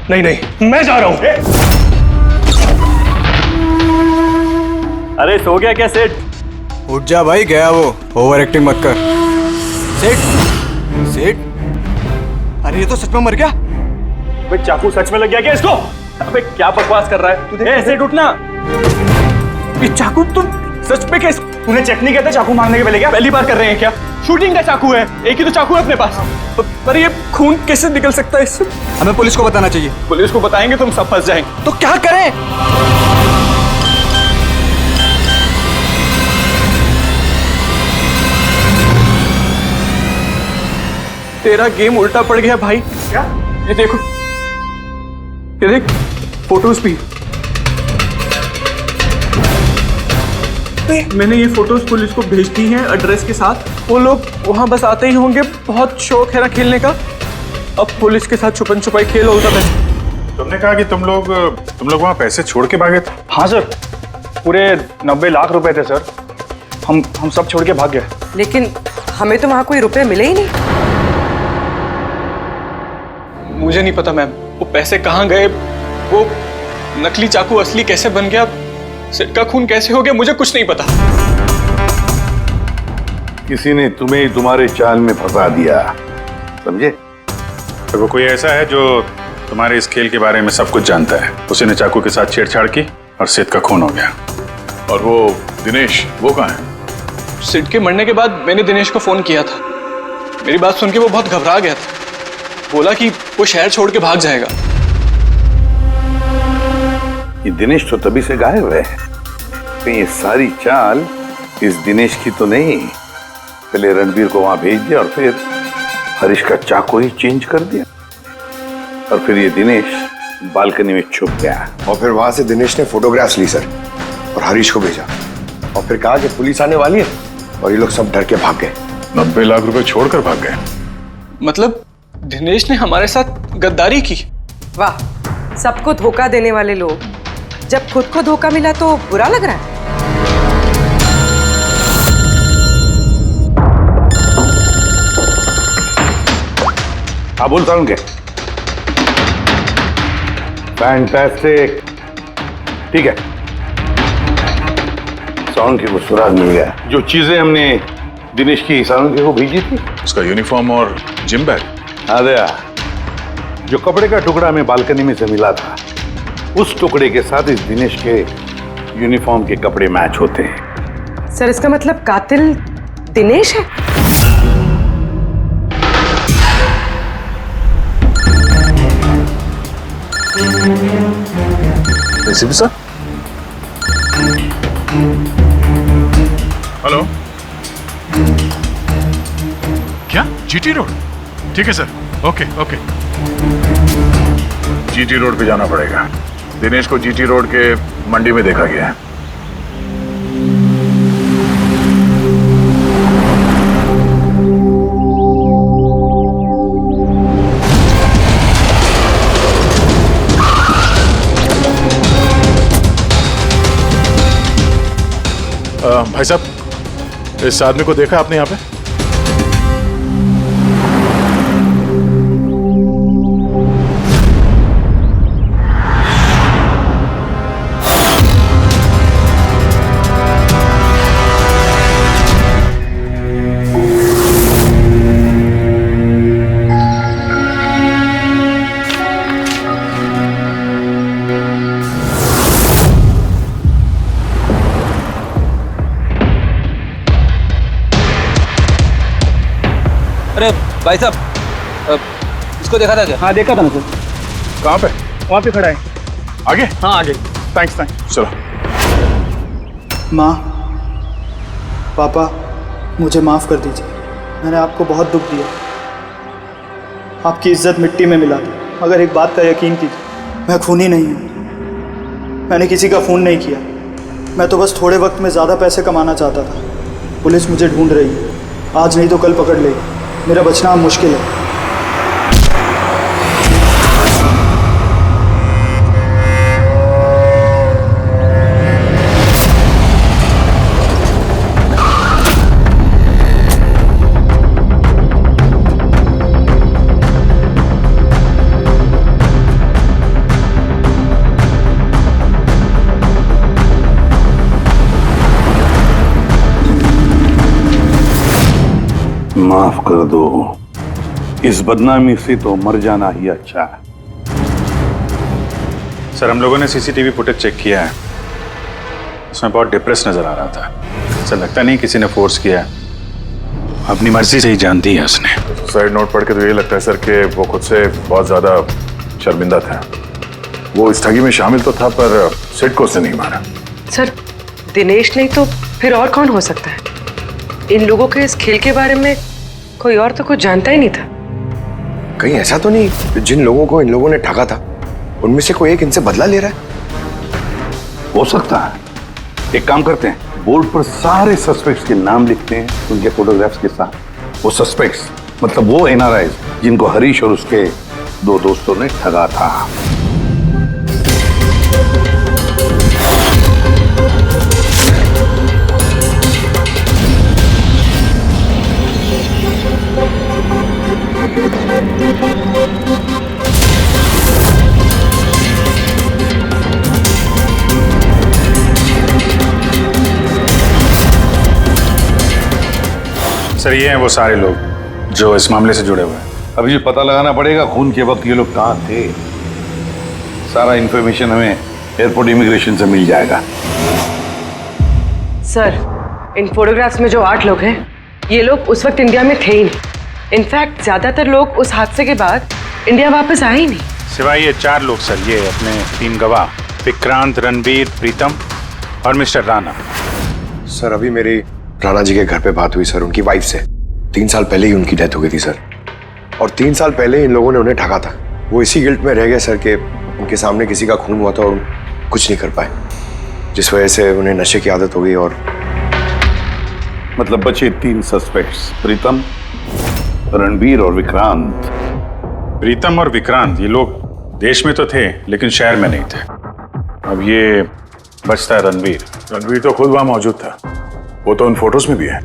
Speaker 5: नहीं, मैं जा रहा हूं।
Speaker 11: अरे सो गया क्या सेठ?
Speaker 9: उठ जा भाई, गया वो। ओवर एक्टिंग मत कर। सेठ, अरे ये तो सच में मर गया।
Speaker 11: अबे चाकू सच में लग गया क्या इसको? अबे क्या बकवास कर रहा है? सेठ उठना। ये चाकू तुम सच में कैसे? तूने चेक नहीं किया था चाकू मारने के पहले क्या? पहली बार कर रहे हैं क्या? शूटिंग का चाकू है, एक ही तो चाकू है अपने पास। पर ये खून कैसे निकल सकता है इससे?
Speaker 16: हमें पुलिस को बताना चाहिए।
Speaker 11: पुलिस को बताएंगे तुम सब फंस जाएंगे।
Speaker 16: तो क्या करें?
Speaker 11: तेरा गेम उल्टा पड़ गया भाई। क्या? ये देखो, ये देख, फोटोज भी। मैंने ये फोटोज पुलिस को भेज दी हैं एड्रेस के साथ। वो लोग वहां बस आते ही होंगे। बहुत शौक है ना खेलने का। अब पुलिस के साथ छुपन छुपाई खेल होता है।
Speaker 2: तुमने कहा कि तुम लोग वहां पैसे छोड़ के भागे थे?
Speaker 11: हाँ सर, पूरे 90 लाख रुपए थे सर। हम सब छोड़ के भाग गए।
Speaker 1: लेकिन हमें तो वहां कोई रुपए मिले ही नहीं।
Speaker 11: मुझे नहीं पता मैम, वो पैसे कहाँ गए, वो नकली चाकू असली कैसे बन गया, सिर का खून कैसे हो गया, मुझे कुछ नहीं पता।
Speaker 12: किसी ने तुम्हें तुम्हारे चाल में फंसा दिया, समझे?
Speaker 2: तो वो कोई ऐसा है जो तुम्हारे इस खेल के बारे में सब कुछ जानता है। उसी ने चाकू के साथ छेड़छाड़ की और सिड का खून हो गया।
Speaker 5: और वो दिनेश, वो कहाँ है?
Speaker 11: सिड के मरने के बाद मैंने दिनेश को फोन किया था। मेरी बात सुन के वो बहुत घबरा गया था। बोला कि वो शहर छोड़ के भाग जाएगा।
Speaker 12: ये दिनेश तो तभी से गायब है। तो ये सारी चाल इस दिनेश की तो नहीं। पहले रणबीर को वहां भेज दिया और फिर हरीश का चाकू ही चेंज कर दिया, और फिर ये दिनेश बालकनी में छुप गया।
Speaker 6: और फिर वहां से दिनेश ने फोटोग्राफ्स ली सर और हरीश को भेजा, और फिर कहा कि पुलिस आने वाली है, और ये लोग सब डर के भाग गए।
Speaker 2: 90 लाख रुपए छोड़कर भाग गए?
Speaker 11: मतलब दिनेश ने हमारे साथ गद्दारी की?
Speaker 1: वाह, सबको धोखा देने वाले लोग, जब खुद को धोखा मिला तो बुरा लग रहा है।
Speaker 12: हाँ बोलता हूँ क्या? फैंटास्टिक, ठीक है। साउंड की वो सुराग मिल गया। जो चीजें हमने दिनेश की साउंड को भेजी थी,
Speaker 2: उसका यूनिफॉर्म और जिम बैग।
Speaker 12: हाँ दया, जो कपड़े का टुकड़ा हमें बालकनी में से मिला था, उस टुकड़े के साथ इस दिनेश के यूनिफॉर्म के कपड़े मैच होते हैं।
Speaker 1: सर, इसका मतलब कातिल दिनेश है?
Speaker 2: ACP sir? हेलो, क्या जीटी रोड? ठीक है sir, okay okay. GT road पे जाना पड़ेगा। दिनेश को जीटी रोड के मंडी में देखा गया है। भाई साहब, इस आदमी को देखा आपने यहाँ पे?
Speaker 7: अरे भाई साहब, इसको देखा था क्या?
Speaker 16: हाँ देखा था ना सर।
Speaker 2: कहाँ पे?
Speaker 16: वहाँ पे खड़ा है।
Speaker 2: आगे?
Speaker 16: हाँ आगे।
Speaker 2: Thanks thanks. चलो।
Speaker 9: माँ, पापा, मुझे माफ़ कर दीजिए। मैंने आपको बहुत दुख दिया। आपकी इज्जत मिट्टी में मिला दी। मगर एक बात का यकीन कीजिए, मैं खूनी नहीं हूँ। मैंने किसी का खून नहीं किया। मैं तो बस थोड़े वक्त में ज़्यादा पैसे कमाना चाहता था। पुलिस मुझे ढूंढ रही है। आज नहीं तो कल पकड़ लेगी। मेरा बचना अब मुश्किल है।
Speaker 12: माफ कर दो, इस बदनामी से तो मर जाना ही अच्छा है।
Speaker 2: सर, हम लोगों ने सीसीटीवी फुटेज चेक किया है। उसमें बहुत डिप्रेस नजर आ रहा था। ऐसा लगता नहीं किसी ने फोर्स किया है। अपनी मर्जी से ही जान दी है उसने।
Speaker 3: सुसाइड नोट पढ़ के तो ये लगता है सर कि वो खुद से बहुत ज्यादा शर्मिंदा था। वो इस ठगी में शामिल तो था पर सिड को उसने नहीं मारा।
Speaker 1: सर दिनेश नहीं तो फिर और कौन हो सकता है? इन लोगों के इस खेल के बारे में कोई और तो कुछ जानता ही नहीं था।
Speaker 6: कहीं ऐसा तो नहीं जिन लोगों को इन लोगों ने ठगा था उनमें से कोई एक इनसे बदला ले रहा है?
Speaker 12: हो सकता है। एक काम करते हैं, बोर्ड पर सारे सस्पेक्ट्स के नाम लिखते हैं उनके फोटोग्राफ्स के साथ। वो सस्पेक्ट्स मतलब वो एनआरआईज जिनको हरीश और उसके दो दोस्तों ने ठगा था।
Speaker 2: सर ये हैं वो सारे लोग जो इस मामले से जुड़े हुए हैं।
Speaker 12: अभी ये पता लगाना पड़ेगा खून के वक्त ये लोग कहाँ थे। सारा इंफॉर्मेशन हमें एयरपोर्ट इमिग्रेशन से मिल जाएगा।
Speaker 1: सर इन फोटोग्राफ्स में जो 8 लोग हैं ये लोग उस वक्त इंडिया में थे ही नहीं। इनफैक्ट ज्यादातर लोग उस हादसे के बाद इंडिया वापस आए ही नहीं,
Speaker 2: सिवाय ये 4 लोग सर, ये अपने 3 गवाह विक्रांत, रणबीर, प्रीतम और मिस्टर राणा।
Speaker 6: सर अभी मेरी राणा जी के घर पे बात हुई सर उनकी वाइफ से। 3 साल पहले ही उनकी डेथ हो गई थी सर, और 3 साल पहले इन लोगों ने उन्हें ठगा था। वो इसी गिल्ट में रह गए सर कि उनके सामने किसी का खून हुआ था और कुछ नहीं कर पाए, जिस वजह से उन्हें नशे की आदत हो गई। और
Speaker 12: मतलब बचे 3 सस्पेक्ट्स, प्रीतम, रणबीर और विक्रांत।
Speaker 2: प्रीतम और विक्रांत ये लोग देश में तो थे लेकिन शहर में नहीं थे। अब ये बचता है रणबीर।
Speaker 3: रणबीर तो खुद वहां मौजूद था, वो तो उन फोटोज में भी है।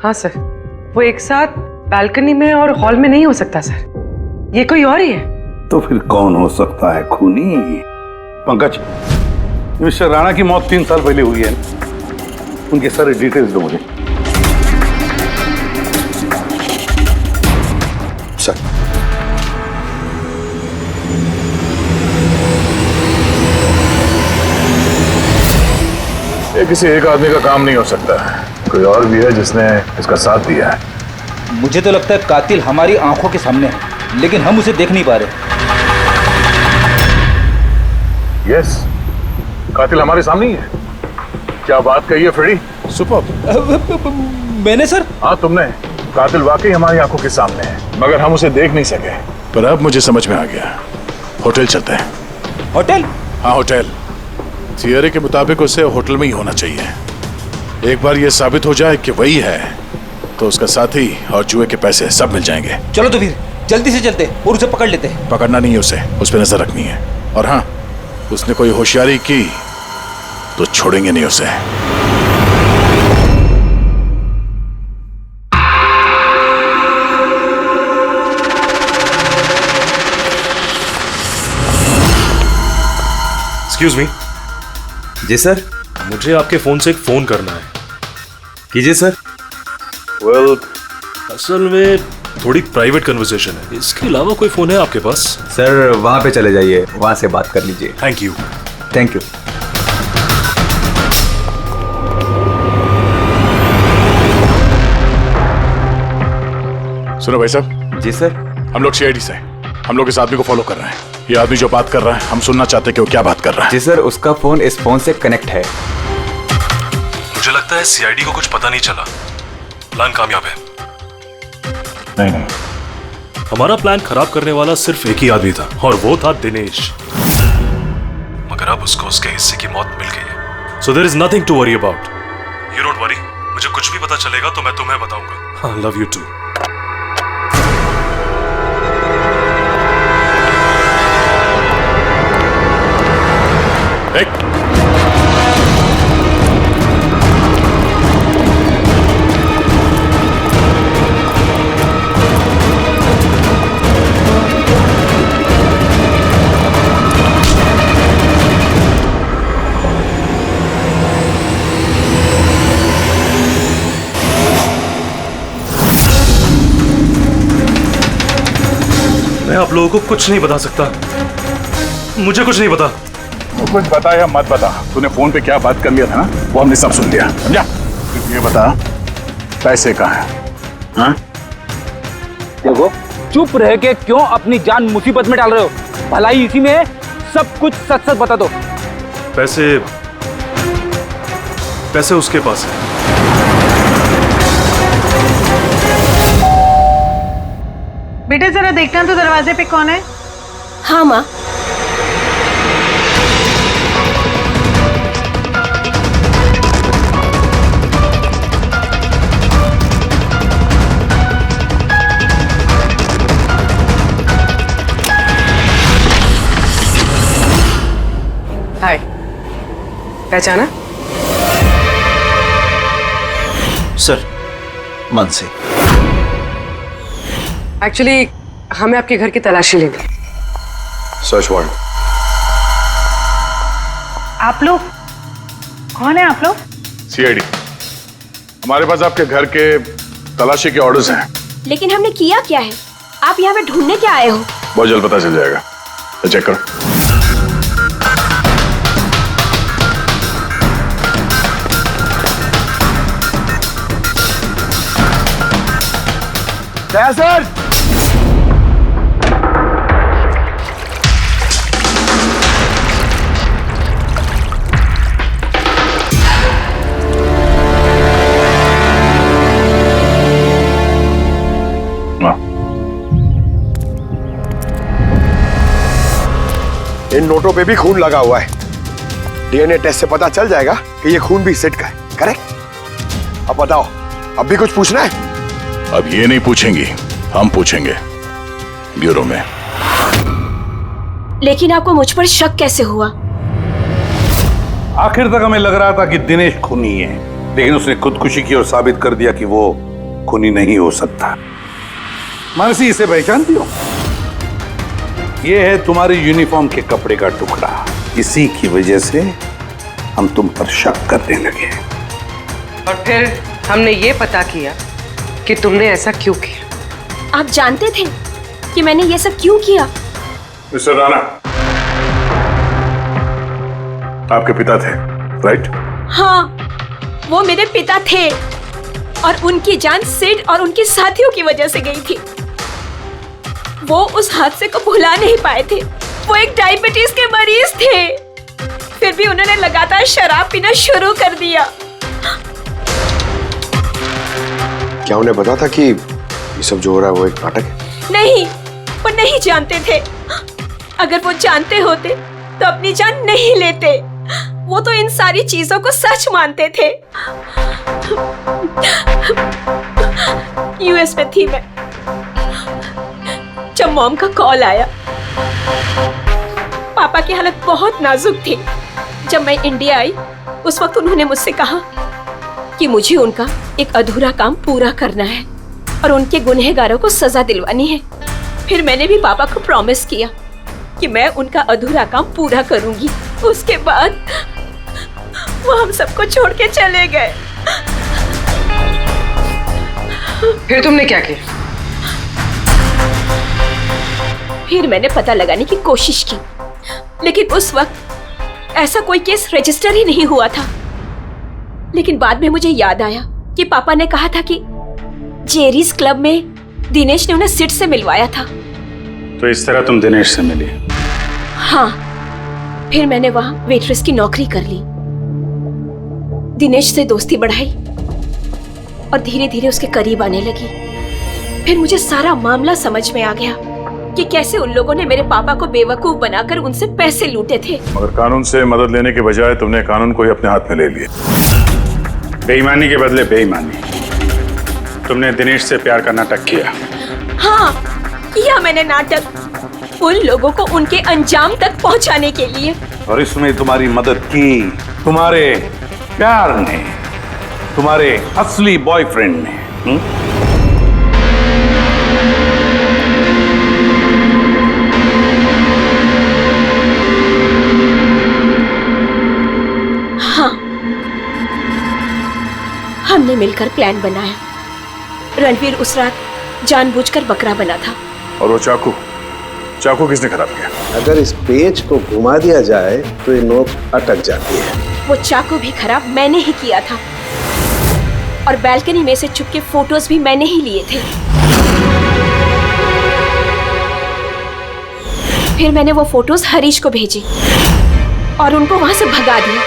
Speaker 1: हाँ सर, वो एक साथ बालकनी में और हॉल में नहीं हो सकता सर, ये कोई और ही है।
Speaker 12: तो फिर कौन हो सकता है खूनी? पंकज, मिस्टर राणा की मौत 3 साल पहले हुई है, उनके सारे डिटेल्स दो मुझे।
Speaker 6: सर
Speaker 3: ये किसी एक आदमी का काम नहीं हो सकता, कोई और भी है जिसने इसका साथ दिया है।
Speaker 7: मुझे तो लगता है कातिल हमारी आंखों के सामने है, लेकिन हम उसे देख नहीं पा रहे।
Speaker 3: यस, कातिल हमारे सामने ही है। क्या बात कही है फ्रेडी, सुपर।
Speaker 7: मैंने सर?
Speaker 3: हाँ तुमने। कातिल वाकई हमारी आंखों के सामने है, मगर हम उसे देख नहीं सके। पर अब मुझे समझ में आ गया, होटल चलते हैं।
Speaker 7: होटल?
Speaker 3: हाँ होटल। थियरी के मुताबिक उसे होटल में ही होना चाहिए। एक बार ये साबित हो जाए कि वही है तो उसका साथी और जुए के पैसे सब मिल जाएंगे।
Speaker 7: चलो तो फिर जल्दी से चलते और उसे पकड़ लेते।
Speaker 3: पकड़ना नहीं है उसे, उस पर नजर रखनी है। और हाँ, उसने कोई होशियारी की तो छोड़ेंगे नहीं उसे।
Speaker 8: Excuse me.
Speaker 15: जी सर।
Speaker 8: मुझे आपके फोन से एक फोन करना है।
Speaker 15: कीजिए सर।
Speaker 8: वेल, असल में थोड़ी प्राइवेट कन्वर्सेशन है, इसके अलावा कोई फोन है आपके पास?
Speaker 15: सर वहां पे चले जाइए, वहां से बात कर लीजिए।
Speaker 8: Thank you.
Speaker 15: Thank you.
Speaker 3: सुनो भाई साहब।
Speaker 15: जी सर।
Speaker 3: हम लोग सीआईडी से हैं। हम लोग इस आदमी को फॉलो कर रहे हैं। ये आदमी जो बात कर रहा है हम सुनना चाहते हैं कि वो क्या बात कर रहा है।
Speaker 15: जी सर, उसका फोन इस फोन से कनेक्ट है।
Speaker 8: मुझे लगता है सीआईडी को कुछ पता नहीं चला। प्लान कामयाब है।
Speaker 3: नहीं,
Speaker 8: हमारा प्लान खराब करने वाला सिर्फ एक ही आदमी था और वो था दिनेश। मगर अब उसको उसके हिस्से की मौत मिल गई है। So there is nothing to worry about. You don't worry, मुझे कुछ भी पता चलेगा तो मैं तुम्हें बताऊंगा। I love you too. मैं आप लोगों को कुछ नहीं बता सकता। मुझे कुछ नहीं पता।
Speaker 3: तो कुछ बता या मत बता, तूने फोन पे क्या बात कर लिया था ना, वो हमने सब सुन लिया, समझा? ये बता पैसे कहाँ हैं? हाँ?
Speaker 7: देखो, चुप रह के क्यों अपनी जान मुसीबत में डाल रहे हो? भलाई इसी में है, सब कुछ सच सच बता दो।
Speaker 8: पैसे पैसे उसके पास है।
Speaker 17: बेटा जरा देखना तो दरवाजे पे कौन है?
Speaker 14: हाँ माँ।
Speaker 1: हाय, पहचाना?
Speaker 13: सर, मानसी।
Speaker 1: एक्चुअली हमें आपके घर की तलाशी लेनी।
Speaker 6: Search warrant.
Speaker 17: आप लोग कौन है? आप लोग
Speaker 2: सीआईडी। हमारे पास आपके घर के तलाशी के ऑर्डर्स हैं।
Speaker 14: लेकिन हमने किया क्या है? आप यहाँ पे ढूंढने क्या आए हो?
Speaker 2: बहुत जल्द पता चल जाएगा, तो चेक करो।
Speaker 12: सर,
Speaker 6: इन नोटों पे भी खून लगा हुआ है। डीएनए टेस्ट से पता चल जाएगा कि ये खून भी सिट का है। करेक्ट? अब बताओ, अब भी कुछ पूछना है?
Speaker 3: अब ये नहीं पूछेंगी, हम पूछेंगे ब्यूरो में।
Speaker 14: लेकिन आपको मुझ पर शक कैसे हुआ?
Speaker 12: आखिर तक हमें लग रहा था कि दिनेश खूनी है, लेकिन उसने खुदकुशी की और साबित कर दिया कि वो खूनी नहीं हो सकता। मानसी, इसे पहचानती हो? ये है तुम्हारे यूनिफॉर्म के कपड़े का टुकड़ा। इसी की वजह से हम तुम पर शक करने लगे
Speaker 1: और फिर हमने ये पता किया कि तुमने ऐसा क्यों किया।
Speaker 14: आप जानते थे कि मैंने ये सब क्यों किया?
Speaker 2: मिस्टर राणा, आपके पिता थे, राइट?
Speaker 14: हाँ, वो मेरे पिता थे और उनकी जान सिड और उनके साथियों की वजह से गई थी। वो उस हादसे को भुला नहीं पाए थे। वो एक डायबिटीज के मरीज थे, फिर भी उन्होंने लगातार शराब पीना शुरू कर दिया।
Speaker 6: क्या उन्हें पता था कि ये सब जो हो रहा है वो एक नाटक है?
Speaker 14: नहीं, वो नहीं जानते थे। अगर वो जानते होते तो अपनी जान नहीं लेते। वो तो इन सारी चीजों को सच मानते थे। यूएस में थी मैं जब मॉम का कॉल आया। पापा की हालत बहुत नाजुक थी। जब मैं इंडिया आई उस वक्त उन्होंने मुझसे कहा कि मुझे उनका एक अधूरा काम पूरा करना है और उनके गुनहगारों को सजा दिलवानी है। फिर मैंने भी पापा को प्रॉमिस किया कि मैं उनका अधूरा काम पूरा करूंगी। उसके बाद वो हम सबको छोड़ के चले गए।
Speaker 1: फिर तुमने क्या किया?
Speaker 14: फिर मैंने पता लगाने की कोशिश की, लेकिन उस वक्त ऐसा कोई केस रजिस्टर ही नहीं हुआ था। लेकिन बाद में मुझे याद आया कि पापा ने कहा था कि जेरीज क्लब में दिनेश ने उन्हें सिड से मिलवाया था।
Speaker 2: तो इस तरह तुम दिनेश से मिली?
Speaker 14: हाँ, फिर मैंने वहां वेट्रेस की नौकरी कर ली, दिनेश से दोस्ती बढ़ाई और धीरे धीरे उसके करीब आने लगी। फिर मुझे सारा मामला समझ में आ गया कि कैसे उन लोगों ने मेरे पापा को बेवकूफ बनाकर उनसे पैसे लूटे थे।
Speaker 2: मगर कानून से मदद लेने के बजाय तुमने कानून को ही अपने हाथ में ले लिया। बेईमानी के बदले बेईमानी। तुमने दिनेश से प्यार का नाटक किया।
Speaker 14: हाँ, किया मैंने नाटक, उन लोगों को उनके अंजाम तक पहुंचाने के लिए।
Speaker 12: और इसमें तुम्हारी मदद की तुम्हारे प्यार ने, तुम्हारे असली बॉयफ्रेंड ने।
Speaker 14: हाँ, हमने मिलकर प्लान बनाया। रणवीर उस रात जानबूझकर बकरा बना था।
Speaker 2: और वो चाकू चाकू किसने खराब किया?
Speaker 18: अगर इस पेज को घुमा दिया जाए तो ये नोक अटक जाती है।
Speaker 14: वो चाकू भी खराब मैंने ही किया था और बैल्कनी में से छुप के फोटोज भी मैंने ही लिए थे। फिर मैंने वो फोटोज हरीश को भेजी और उनको वहां से भगा दिया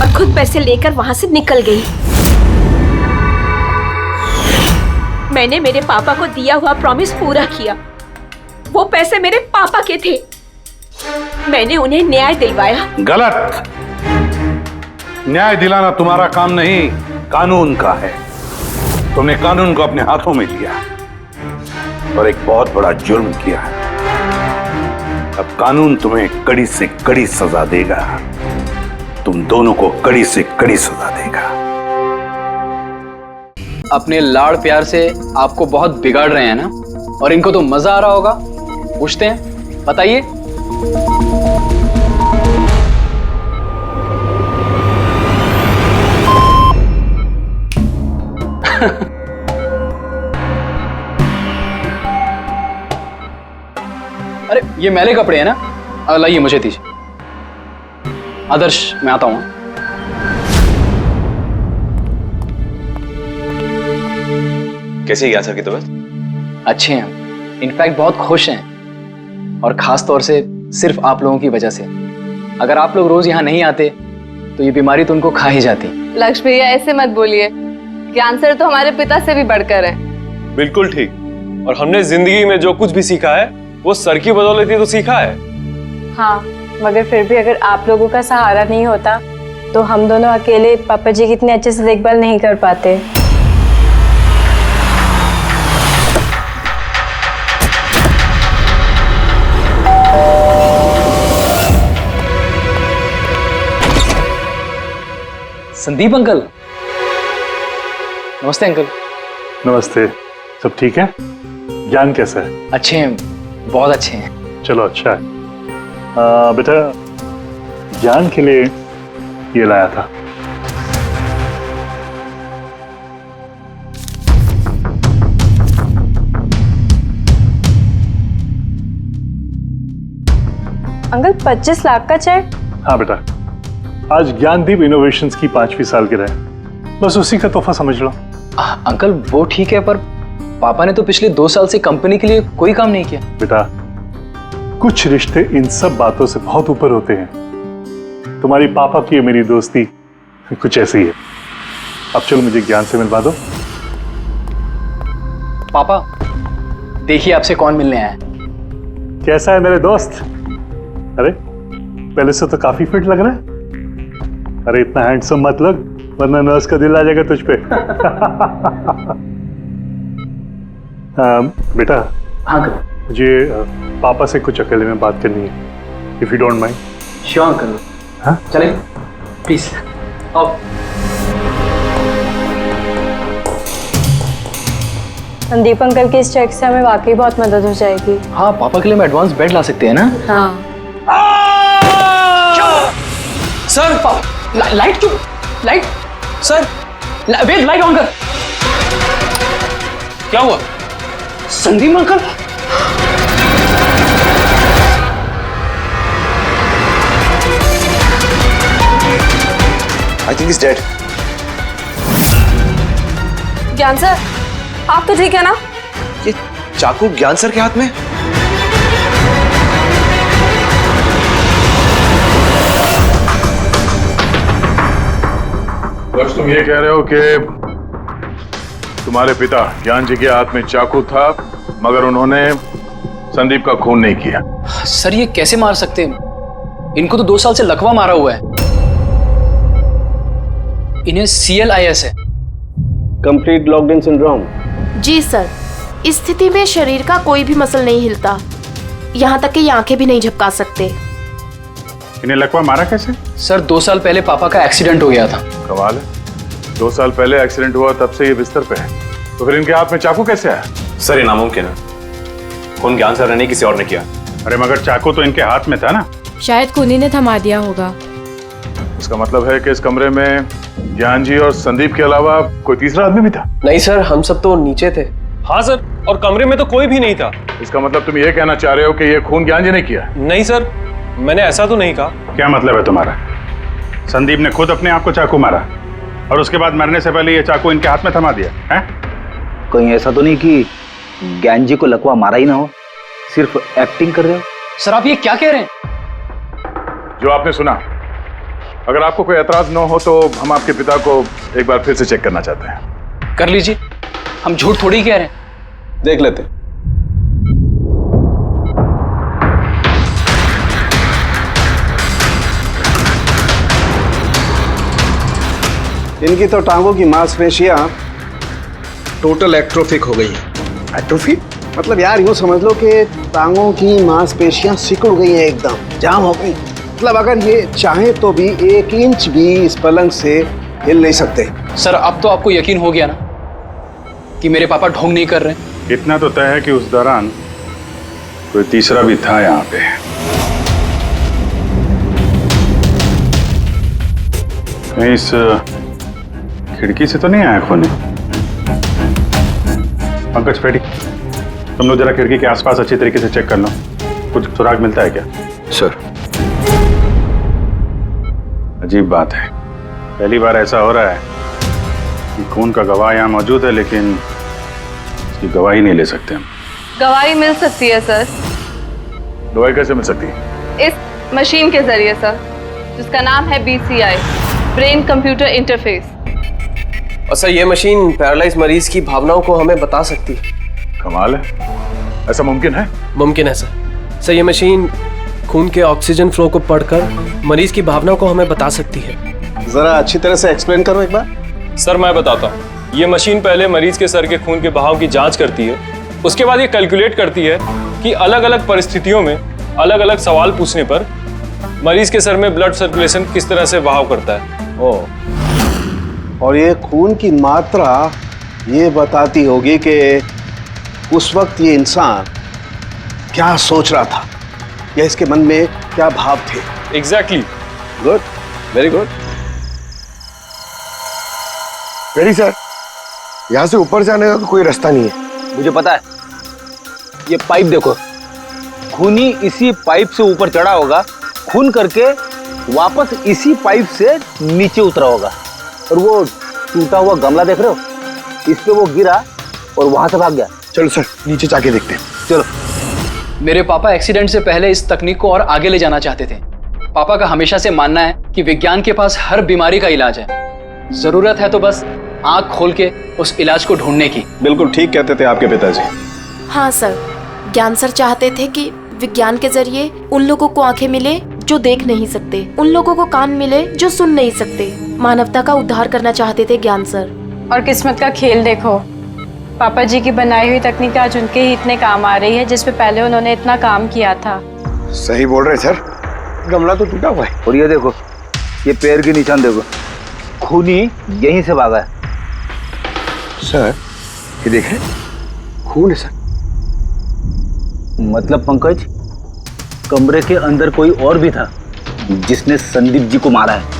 Speaker 14: और खुद पैसे लेकर वहां से निकल गई। मैंने मेरे पापा को दिया हुआ प्रॉमिस पूरा किया। वो पैसे मेरे पापा के थे। मैंने उन्हें न्याय दिलवाया।
Speaker 12: गलत। न्याय दिलाना तुम्हारा काम नहीं, कानून का है। तुमने कानून को अपने हाथों में लिया और एक बहुत बड़ा जुर्म किया है। अब कानून तुम्हें कड़ी से कड़ी सजा देगा। तुम दोनों को कड़ी से कड़ी सजा देगा।
Speaker 10: अपने लाड़ प्यार से आपको बहुत बिगाड़ रहे हैं ना, और इनको तो मजा आ रहा होगा। पूछते हैं, बताइए। अरे ये मैले कपड़े हैं ना, लाइए मुझे दीजिए। आदर्श मैं आता हूं।
Speaker 15: कैसी है ज्ञान सर की तबीयत?
Speaker 10: अच्छे हैं, इनफैक्ट बहुत खुश हैं, और खास तौर से सिर्फ आप लोगों की वजह से। अगर आप लोग रोज यहाँ नहीं आते तो ये बीमारी तो उनको खा ही जाती।
Speaker 19: लक्ष्य भैया ऐसे मत बोलिए, ज्ञान सर तो हमारे पिता से भी बढ़कर हैं।
Speaker 11: बिल्कुल ठीक। और हमने जिंदगी में जो कुछ भी सीखा है वो सर की बदौलत ही तो सीखा है।
Speaker 19: हाँ, मगर फिर भी अगर आप लोगों का सहारा नहीं होता तो हम दोनों अकेले पापा जी की इतने अच्छे से देखभाल नहीं कर पाते।
Speaker 10: संदीप अंकल। नमस्ते अंकल।
Speaker 3: नमस्ते। सब ठीक है? ज्ञान कैसा है?
Speaker 10: अच्छे हैं, बहुत अच्छे हैं।
Speaker 3: चलो अच्छा है। बेटा, ज्ञान के लिए ये लाया था।
Speaker 19: अंकल 25 लाख का चेक?
Speaker 3: हाँ बेटा, आज ज्ञानदीप इनोवेशंस की 5वीं सालगिरह है, बस उसी का तोहफा समझ लो।
Speaker 10: अंकल वो ठीक है, पर पापा ने तो पिछले 2 साल से कंपनी के लिए कोई काम नहीं किया।
Speaker 3: बेटा, कुछ रिश्ते इन सब बातों से बहुत ऊपर होते हैं। तुम्हारी पापा की और मेरी दोस्ती कुछ ऐसी है। अब चलो मुझे ज्ञान से मिलवा दो।
Speaker 10: पापा देखिए आपसे कौन मिलने आया है।
Speaker 3: कैसा है मेरे दोस्त? अरे पहले से तो काफी फिट लग रहा है। अरे इतना हैंडसम मत लग, वरना नर्स का दिल आ जाएगा तुझ पे। बेटा।
Speaker 10: हाँ
Speaker 3: मुझे पापा से कुछ अकेले में बात करनी है, if you don't mind.
Speaker 10: Sure uncle.
Speaker 3: हाँ
Speaker 10: चलें प्लीज। आओ।
Speaker 19: संदीप अंकल के इस चेक से हमें वाकई बहुत मदद हो जाएगी।
Speaker 10: हाँ, पापा के लिए हम एडवांस बेड ला सकते हैं ना।
Speaker 19: हाँ।
Speaker 10: सर लाइट क्यों? Light sir, wait, light on कर। क्या हुआ? Sandeep uncle.
Speaker 6: I think he's dead.
Speaker 19: Gyan sir, आप तो ठीक है ना?
Speaker 6: ये चाकू ज्ञान सर के हाथ में?
Speaker 2: बस तुम ये कह रहे हो कि तुम्हारे पिता ज्ञान जी के हाथ में चाकू था, मगर उन्होंने संदीप का खून नहीं किया।
Speaker 10: सर ये कैसे मार सकते हैं? इनको तो 2 साल से लकवा मारा हुआ है। इन्हें CLIS है,
Speaker 18: कंप्लीट लॉक्ड इन सिंड्रोम।
Speaker 14: जी सर, इस स्थिति में शरीर का कोई भी मसल नहीं हिलता, यहाँ तक कि ये आंखें भी नहीं झपका सकते।
Speaker 2: इन्हें लकवा मारा कैसे?
Speaker 10: सर 2 साल पहले पापा का एक्सीडेंट हो गया था।
Speaker 2: कमाल है, 2 साल पहले एक्सीडेंट हुआ तब से ये बिस्तर पे है, तो फिर इनके हाथ में चाकू कैसे आया?
Speaker 15: सर ये नामुमकिन है, खून ज्ञान सर ने नहीं किसी और ने किया।
Speaker 2: अरे मगर चाकू तो इनके हाथ में था ना।
Speaker 19: शायद खूनी ने थमा दिया होगा।
Speaker 2: इसका मतलब है कि इस कमरे में ज्ञान जी और संदीप के अलावा कोई तीसरा आदमी भी था?
Speaker 11: नहीं सर, हम सब तो नीचे थे। हाँ सर, और कमरे में तो कोई भी नहीं था।
Speaker 2: इसका मतलब तुम ये कहना चाह रहे हो कि ये खून ज्ञान जी ने किया?
Speaker 11: नहीं सर, मैंने ऐसा तो नहीं कहा।
Speaker 2: क्या मतलब है तुम्हारा? संदीप ने खुद अपने आप को चाकू मारा और उसके बाद मरने से पहले ये चाकू इनके हाथ में थमा दिया है?
Speaker 7: कहीं ऐसा तो नहीं कि ज्ञान जी को लकवा मारा ही ना हो, सिर्फ एक्टिंग कर रहे हो।
Speaker 11: सर आप ये क्या कह रहे हैं?
Speaker 2: जो आपने सुना, अगर आपको कोई एतराज न हो तो हम आपके पिता को एक बार फिर से चेक करना चाहते हैं।
Speaker 11: कर लीजिए, हम झूठ थोड़ी कह रहे हैं।
Speaker 18: देख लेते हैं। इनकी तो टांगों की मांसपेशियां टोटल एट्रोफिक हो गई हैं। एट्रोफी मतलब यार यूं समझ लो कि टांगों की मांसपेशियां सिकुड़ गई हैं, एकदम जाम हो गई। मतलब अगर ये चाहे तो भी 1 इंच भी इस पलंग से हिल नहीं सकते।
Speaker 11: सर अब तो आपको यकीन हो गया ना कि मेरे पापा ढोंग नहीं कर रहे?
Speaker 2: इतना तो तय है कि उस दौरान कोई तीसरा भी था यहाँ पे। कहीं इस खिड़की से तो नहीं आया खून? पंकज पेटी, तुम लोग जरा खिड़की के आसपास अच्छी तरीके से चेक कर लो, कुछ सुराग मिलता है क्या?
Speaker 6: सर।
Speaker 2: अजीब बात है, पहली बार ऐसा हो रहा है कि खून का गवाह यहाँ मौजूद है, लेकिन इसकी गवाही नहीं ले सकते हम।
Speaker 20: गवाही मिल सकती है सर।
Speaker 2: गवाही कैसे मिल सकती है?
Speaker 20: इस मशीन के जरिए सर, जिसका नाम है BCI, ब्रेन कंप्यूटर इंटरफेस।
Speaker 21: और सर ये मशीन पैरालाइज मरीज की भावनाओं को हमें बता सकती है।
Speaker 2: कमाल है, ऐसा मुमकिन है?
Speaker 21: मुमकिन है सर। सर ये मशीन खून के ऑक्सीजन फ्लो को पढ़कर मरीज की भावनाओं को हमें बता सकती है।
Speaker 18: जरा अच्छी तरह से एक्सप्लेन करो एक बार।
Speaker 22: सर मैं बताता हूँ। ये मशीन पहले मरीज के सर के खून के बहाव की जांच करती है, उसके बाद ये कैलकुलेट करती है कि अलग अलग परिस्थितियों में अलग अलग सवाल पूछने पर मरीज के सर में ब्लड सर्कुलेशन किस तरह से बहाव करता है।
Speaker 18: ओह, और ये खून की मात्रा ये बताती होगी कि उस वक्त ये इंसान क्या सोच रहा था या इसके मन में क्या भाव थे।
Speaker 22: एग्जैक्टली।
Speaker 18: Good, very good.
Speaker 6: पेटी सर, यहाँ से ऊपर जाने का तो कोई रास्ता नहीं है।
Speaker 7: मुझे पता है, ये पाइप देखो, खूनी इसी पाइप से ऊपर चढ़ा होगा, खून करके वापस इसी पाइप से नीचे उतरा होगा। और वो टूटा हुआ गमला देख रहे हो, इस पे वो गिरा और वहां से भाग गया।
Speaker 6: चलो सर नीचे जाके देखते हैं।
Speaker 7: चलो।
Speaker 11: मेरे पापा एक्सीडेंट से पहले इस तकनीक को और आगे ले जाना चाहते थे। पापा का हमेशा से मानना है कि विज्ञान के पास हर बीमारी का इलाज है, जरूरत है तो बस आंख खोल के उस इलाज को ढूंढने की।
Speaker 18: बिल्कुल ठीक कहते थे आपके पिताजी।
Speaker 23: हाँ सर, ज्ञान सर चाहते थे कि विज्ञान के जरिए उन लोगों को आंखें मिले जो देख नहीं सकते, उन लोगों को कान मिले जो सुन नहीं सकते। मानवता का उद्धार करना चाहते थे ज्ञान सर।
Speaker 19: और किस्मत का खेल देखो, पापा जी की बनाई हुई तकनीक आज उनके ही इतने काम आ रही है जिसपे पहले उन्होंने इतना काम किया था।
Speaker 6: सही बोल रहे सर, गमला तो टूटा हुआ है।
Speaker 7: और ये देखो, ये पैर के निशान देखो, खूनी यहीं से भागा है।
Speaker 6: सर ये देखें, खून है सर।
Speaker 7: मतलब पंकज, कमरे के अंदर कोई और भी था जिसने संदीप जी को मारा है।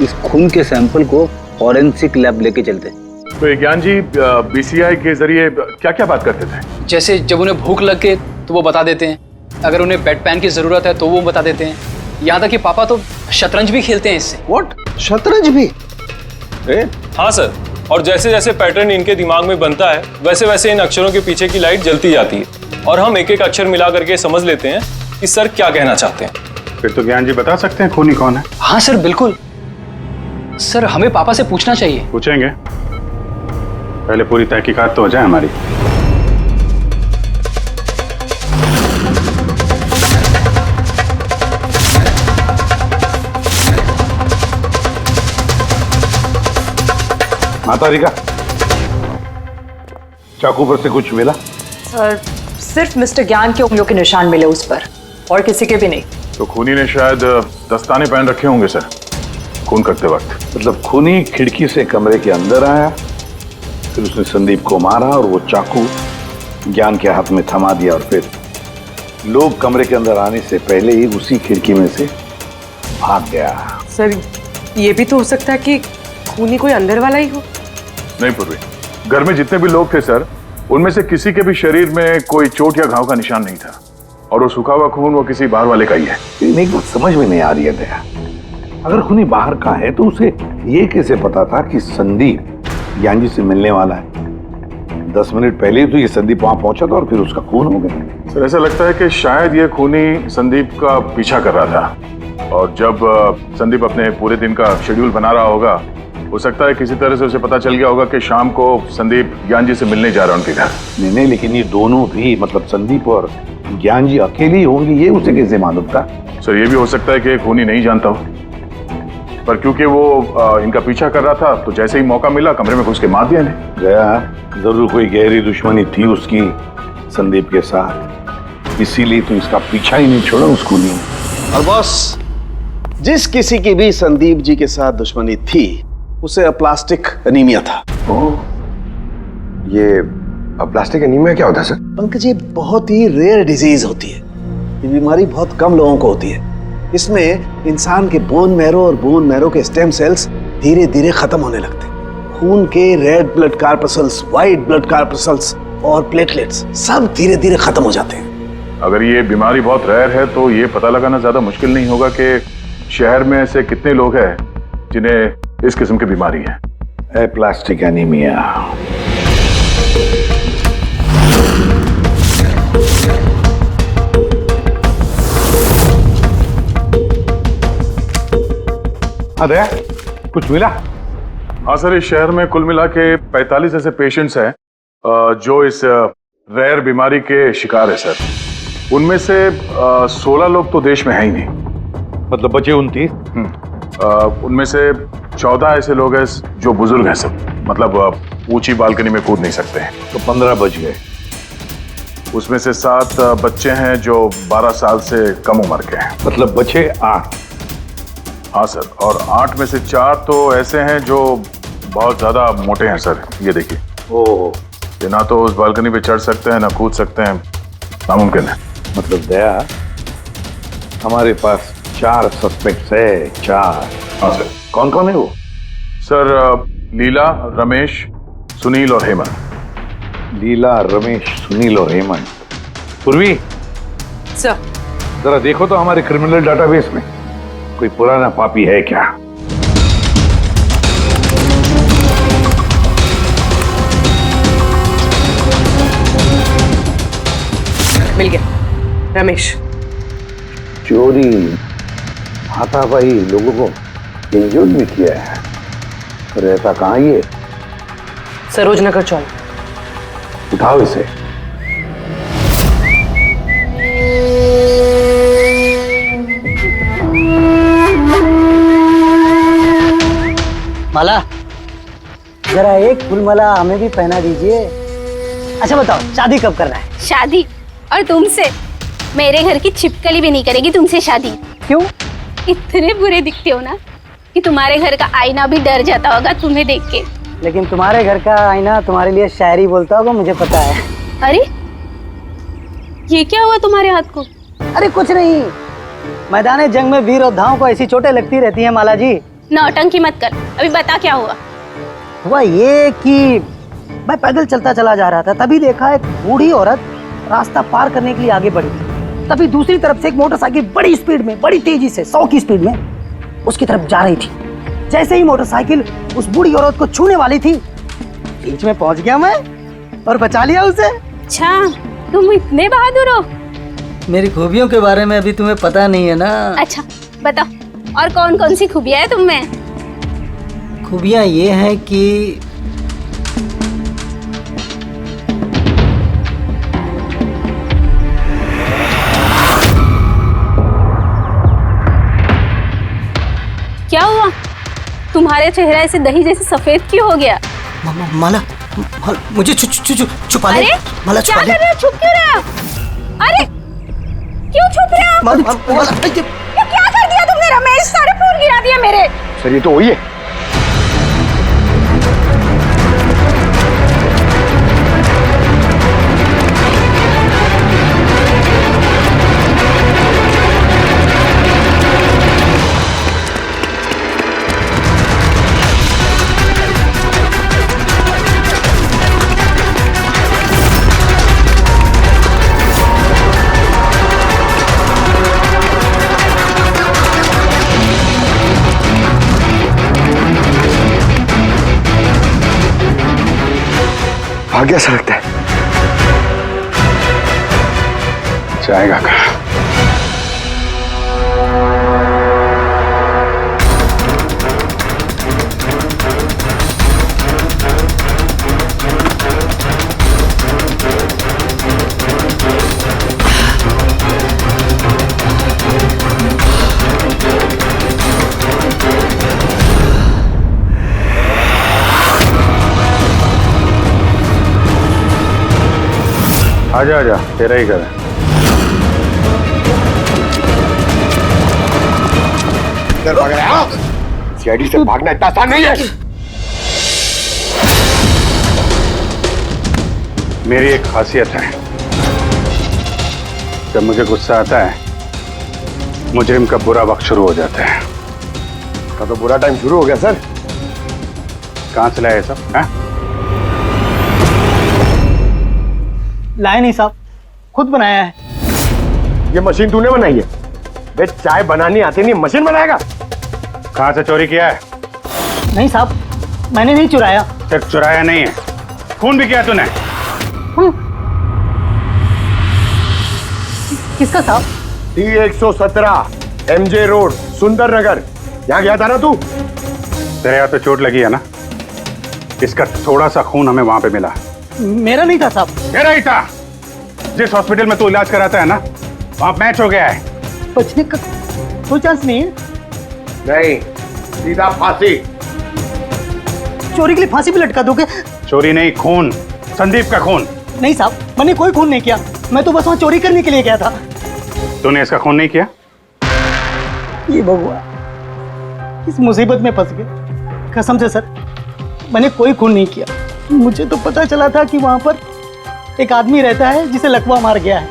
Speaker 7: इस खून के सैंपल को फॉरेंसिक लैब लेके चलते।
Speaker 2: तो ज्ञान जी BCI के जरिए क्या क्या बात करते थे?
Speaker 11: जैसे जब उन्हें भूख लग गए तो वो बता देते हैं, अगर उन्हें बेड पैन की जरूरत है तो वो बता देते हैं। यहाँ तक कि पापा तो शतरंज भी खेलते हैं इससे।
Speaker 18: व्हाट? शतरंज भी?
Speaker 22: हाँ सर, और जैसे जैसे पैटर्न इनके दिमाग में बनता है वैसे वैसे इन अक्षरों के पीछे की लाइट जलती जाती है और हम एक एक अक्षर मिला करके समझ लेते हैं कि सर क्या कहना चाहते हैं।
Speaker 2: फिर तो ज्ञान जी बता सकते हैं खूनी कौन है?
Speaker 11: हाँ सर बिल्कुल। सर हमें पापा से पूछना चाहिए।
Speaker 2: पूछेंगे, पहले पूरी तहकीकात तो हो जाए हमारी।
Speaker 12: माता रिका, चाकू पर से कुछ मिला?
Speaker 24: सर सिर्फ मिस्टर ज्ञान के उंगलियों के निशान मिले उस पर, और किसी के भी नहीं।
Speaker 2: तो खूनी ने शायद दस्ताने पहन रखे होंगे सर खून करते वक्त।
Speaker 12: मतलब खूनी खिड़की से कमरे के अंदर आया, फिर उसने संदीप को मारा और वो चाकू ज्ञान के हाथ में थमा दिया और फिर लोग कमरे के अंदर आने से पहले ही उसी खिड़की में से भाग गया।
Speaker 1: सर ये भी तो हो सकता है कि खूनी कोई अंदर वाला ही हो।
Speaker 2: नहीं पूर्वी, घर में जितने भी लोग थे सर, उनमें से किसी के भी शरीर में कोई चोट या घाव का निशान नहीं था, और वो सूखा हुआ खून वो किसी बाहर वाले का ही है।
Speaker 12: एक बात समझ में नहीं आ रही है दया, अगर खूनी बाहर का है तो उसे ये कैसे पता था कि संदीप ज्ञान जी से मिलने वाला है? 10 मिनट पहले ही तो ये संदीप वहां पहुंचा था और फिर उसका खून हो गया।
Speaker 2: सर ऐसा लगता है कि शायद ये खूनी संदीप का पीछा कर रहा था और जब संदीप अपने पूरे दिन का शेड्यूल बना रहा होगा, हो सकता है किसी तरह से उसे पता चल गया होगा कि शाम को संदीप ज्ञान जी से मिलने जा रहा है उनके घर।
Speaker 12: नहीं, लेकिन ये दोनों भी, मतलब संदीप और ज्ञान जी अकेले ही होंगे, ये उसे कैसे मालूम था?
Speaker 2: सर ये भी हो सकता है कि खूनी नहीं जानता हो, पर क्योंकि वो इनका पीछा कर रहा था तो जैसे ही मौका मिला कमरे में घुस के मार दिया इन्हें।
Speaker 12: गया जरूर कोई गहरी दुश्मनी थी उसकी संदीप के साथ, इसीलिए तो इसका पीछा ही नहीं छोड़ा उस खूनी ने।
Speaker 18: और बॉस, जिस किसी की भी संदीप जी के साथ दुश्मनी थी उसे अप्लास्टिक एनीमिया था।
Speaker 6: ये अप्लास्टिक एनीमिया क्या होता है सर?
Speaker 18: पंकज, ये बहुत ही रेयर डिजीज होती है। ये बीमारी बहुत कम लोगों को होती है। इसमें इंसान के बोन मैरो और बोन मैरो के स्टेम सेल्स धीरे धीरे खत्म होने लगते हैं। खून के red blood corpuscles, white blood corpuscles और प्लेटलेट्स सब धीरे धीरे खत्म हो जाते हैं।
Speaker 2: अगर ये बीमारी बहुत रेयर है तो ये पता लगाना ज्यादा मुश्किल नहीं होगा कि शहर में ऐसे कितने लोग हैं जिन्हें इस किस्म की बीमारी है।
Speaker 12: Aplastic anaemia. अरे कुछ मिला?
Speaker 2: हाँ सर, इस शहर में कुल मिला के 45 ऐसे पेशेंट्स हैं जो इस रेयर बीमारी के शिकार है सर। उनमें से 16 लोग तो देश में है ही नहीं,
Speaker 12: मतलब बचे 29।
Speaker 2: उनमें से 14 ऐसे लोग हैं जो बुजुर्ग हैं सब, मतलब ऊंची बालकनी में कूद नहीं सकते हैं।
Speaker 12: तो 15 बच गए।
Speaker 2: उसमें से 7 बच्चे हैं जो 12 साल से कम उम्र के हैं,
Speaker 12: मतलब बचे 8।
Speaker 2: हाँ सर, और 8 में से 4 तो ऐसे हैं जो बहुत ज्यादा मोटे हैं सर। ये देखिए, ये ना तो उस बालकनी पे चढ़ सकते हैं ना कूद सकते हैं, नामुमकिन है।
Speaker 12: मतलब दया, हमारे पास 4 सस्पेक्ट्स है। 4?
Speaker 2: हाँ सर।
Speaker 12: कौन कौन है वो?
Speaker 2: सर लीला, रमेश, सुनील और हेमंत।
Speaker 12: लीला, रमेश, सुनील और हेमंत। पूर्वी
Speaker 1: सर,
Speaker 12: जरा देखो तो हमारे क्रिमिनल डाटाबेस में कोई पुराना पापी है क्या?
Speaker 1: मिल गया, रमेश।
Speaker 12: चोरी, हाथापाई, लोगों को इंजर्ड भी किया है। रहता कहाँ ये?
Speaker 1: सरोजनगर चौक।
Speaker 12: उठाओ इसे।
Speaker 4: माला, जरा एक फूल माला हमें भी पहना दीजिए। अच्छा बताओ, शादी कब करना है?
Speaker 5: शादी? और तुमसे? मेरे घर की छिपकली भी नहीं करेगी तुमसे शादी।
Speaker 4: क्यों?
Speaker 5: इतने बुरे दिखते हो ना कि तुम्हारे घर का आईना भी डर जाता होगा तुम्हें देख के।
Speaker 4: लेकिन तुम्हारे घर का आईना तुम्हारे लिए शायरी बोलता होगा, मुझे पता है।
Speaker 5: अरे ये क्या हुआ तुम्हारे हाथ को?
Speaker 4: अरे कुछ नहीं, मैदान जंग में वीर योद्धाओं को ऐसी चोटें लगती रहती हैं माला जी।
Speaker 5: नौटंकी मत कर, अभी बता क्या हुआ।
Speaker 4: हुआ ये कि मैं पैदल चलता चला जा रहा था, तभी देखा एक बूढ़ी औरत रास्ता पार करने के लिए आगे बढ़ी। तभी दूसरी तरफ से एक मोटरसाइकिल बड़ी स्पीड में, बड़ी तेजी से 100 की स्पीड में उसकी तरफ जा रही थी। जैसे ही मोटरसाइकिल उस बूढ़ी औरत को छूने वाली थी, बीच में पहुंच गया मैं और बचा लिया उसे।
Speaker 5: अच्छा, तुम इतने बहादुर हो।
Speaker 4: मेरी खूबियों के बारे में अभी तुम्हें पता नहीं है ना।
Speaker 5: अच्छा बताओ, और कौन कौन सी खूबियां है तुम में?
Speaker 4: खूबियां ये हैं कि
Speaker 5: क्या हुआ? तुम्हारे चेहरा ऐसे दही जैसे सफेद क्यों हो गया?
Speaker 4: माला, मुझे छुपा ले।
Speaker 5: अरे
Speaker 4: माला,
Speaker 5: क्या कर रहे हो? छुप क्यों रहे हो? अरे क्यों छुप रहे हो? ये क्या कर दिया तुमने रमेश? सारे फूल गिरा दिया मेरे।
Speaker 6: सर ये तो वही है। भाग गया सा लगता है।
Speaker 2: जाएगा कहाँ? आजा आजा, तेरा ही घर है।
Speaker 6: इधर भाग रहा है? सीआईडी से भागना इतना आसान नहीं है।
Speaker 2: मेरी एक खासियत है, जब मुझे गुस्सा आता है मुजरिम का बुरा वक्त शुरू हो जाता है।
Speaker 6: का तो बुरा टाइम शुरू हो गया सर।
Speaker 2: कहाँ से लाया सब? हाँ?
Speaker 4: लाए नहीं साहब, खुद बनाया है।
Speaker 6: ये मशीन तूने बनाई है? वे चाय बनानी आती नहीं, मशीन बनाएगा?
Speaker 2: कहाँ से चोरी किया है?
Speaker 4: नहीं साहब, मैंने नहीं चुराया।
Speaker 2: सिर्फ चुराया नहीं है, खून भी किया तूने।
Speaker 4: किसका साहब?
Speaker 6: T117 MJ रोड सुंदर नगर, यहाँ गया था ना तू?
Speaker 2: तेरे हाथ पे चोट लगी है ना, इसका थोड़ा सा खून हमें वहां पे मिला।
Speaker 4: मेरा नहीं था साहब।
Speaker 2: तेरा ही था। जिस हॉस्पिटल में तू इलाज कराता है ना, वहां मैच हो गया है।
Speaker 4: बचने का कोई चांस नहीं है।
Speaker 6: नहीं, सीधा फांसी।
Speaker 4: चोरी के लिए फांसी भी लटका दोगे?
Speaker 2: चोरी नहीं, खून, संदीप का खून।
Speaker 4: नहीं साहब, मैंने कोई खून नहीं किया, मैं तो बस वहां चोरी करने के लिए गया था।
Speaker 2: तूने इसका खून नहीं किया?
Speaker 4: ये भगवान, इस मुसीबत में फंस गए। कसम से सर, मैंने कोई खून नहीं किया। मुझे तो पता चला था कि वहां पर एक आदमी रहता है जिसे लकवा मार गया है।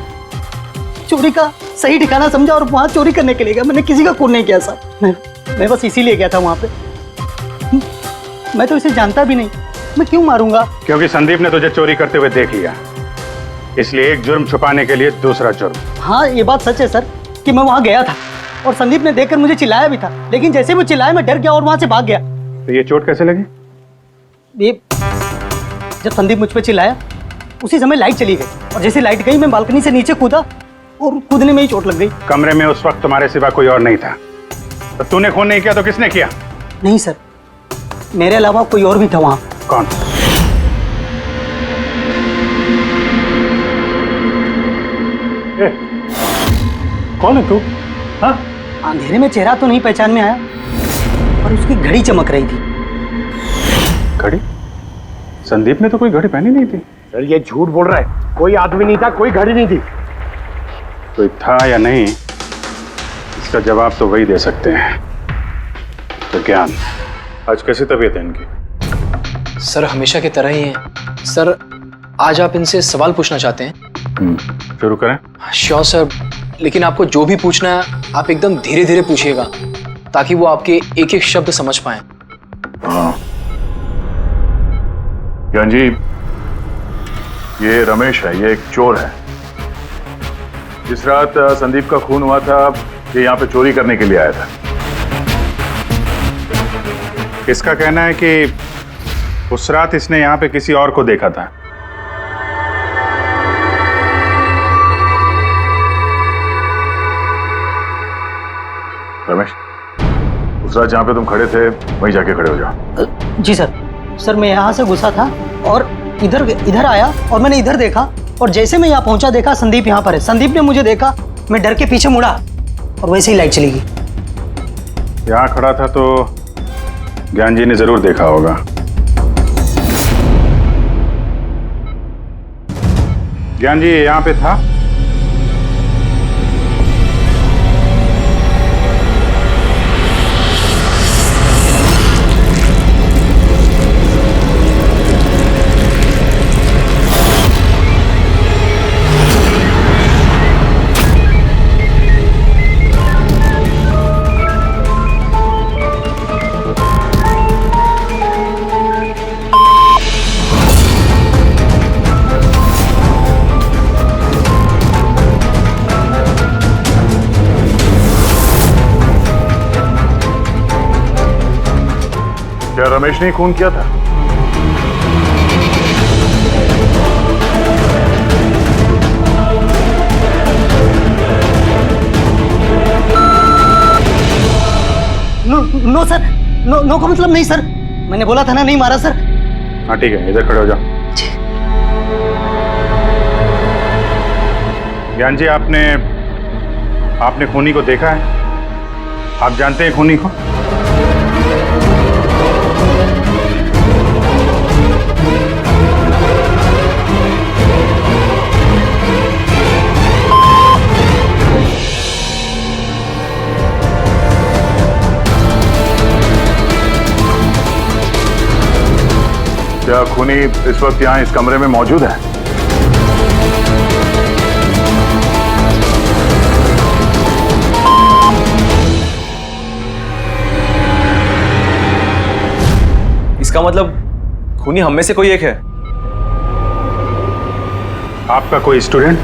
Speaker 4: चोरी का सही ठिकाना समझा और वहां चोरी करने के लिए गया। मैंने किसी का खून नहीं किया साहब। मैं बस इसीलिए गया था वहां पे। मैं तो इसे जानता भी नहीं, मैं क्यों मारूंगा?
Speaker 2: क्योंकि संदीप ने तुझे चोरी करते हुए देख लिया, इसलिए एक जुर्म छुपाने के लिए दूसरा जुर्म।
Speaker 4: हाँ, ये बात सच है सर कि मैं वहां गया था और संदीप ने देखकर मुझे चिल्लाया भी था, लेकिन जैसे वो चिल्लाया मैं डर गया और वहां से भाग गया।
Speaker 2: तो ये चोट कैसे लगी?
Speaker 4: ये जब संदीप मुझ पर चिल्लाया उसी समय लाइट चली गई और जैसे लाइट गई मैं बालकनी से नीचे कूदा और कूदने में ही चोट लग गई।
Speaker 2: कमरे में उस वक्त तुम्हारे सिवा कोई और नहीं था, तो तूने खून नहीं किया तो किसने किया?
Speaker 4: नहीं सर, मेरे अलावा कोई और भी था वहां।
Speaker 2: कौन? कौन है तू? हाँ?
Speaker 4: अंधेरे में चेहरा तो नहीं पहचान में आया, पर उसकी घड़ी चमक रही थी।
Speaker 2: घड़ी? संदीप ने तो कोई घड़ी पहनी नहीं थी।
Speaker 6: सर ये झूठ बोल रहा है, कोई आदमी नहीं था, कोई घड़ी नहीं थी।
Speaker 2: कोई था या नहीं, इसका जवाब तो वही दे सकते हैं। तो ज्ञान, आज कैसी तबीयत है इनकी?
Speaker 11: सर हमेशा की तरह ही है। सर आज आप इनसे सवाल पूछना चाहते हैं?
Speaker 2: शुरू करें?
Speaker 11: श्योर सर, लेकिन आपको जो भी पूछना है आप एकदम धीरे धीरे पूछिएगा ताकि वो आपके एक एक शब्द समझ पाए।
Speaker 3: हाँ ज्ञान जी, ये रमेश है, ये एक चोर है। जिस रात संदीप का खून हुआ था ये यहाँ पे चोरी करने के लिए आया था।
Speaker 2: इसका कहना है कि उस रात इसने यहाँ पे किसी और को देखा था।
Speaker 3: रमेश, उस रात जहाँ पे तुम खड़े थे वहीं जाके खड़े हो जाओ।
Speaker 4: जी सर। सर मैं यहाँ से घुसा था और इधर आया और मैंने इधर देखा और जैसे मैं यहाँ पहुंचा देखा संदीप यहाँ पर है। संदीप ने मुझे देखा, मैं डर के पीछे मुड़ा और वैसे ही लाइट चली गई।
Speaker 2: यहाँ खड़ा था तो ज्ञान जी ने जरूर देखा होगा। ज्ञान जी यहाँ पे था?
Speaker 3: क्या रमेश ने खून किया था?
Speaker 4: नो सर, नो का मतलब नहीं सर, मैंने बोला था ना नहीं मारा सर।
Speaker 2: हाँ ठीक है, इधर खड़े हो जाओ। ज्ञान जी, आपने खूनी को देखा है? आप जानते हैं खूनी को? क्या खूनी इस वक्त यहाँ इस कमरे में मौजूद है?
Speaker 10: इसका मतलब खूनी हम में से कोई एक है।
Speaker 2: आपका कोई स्टूडेंट?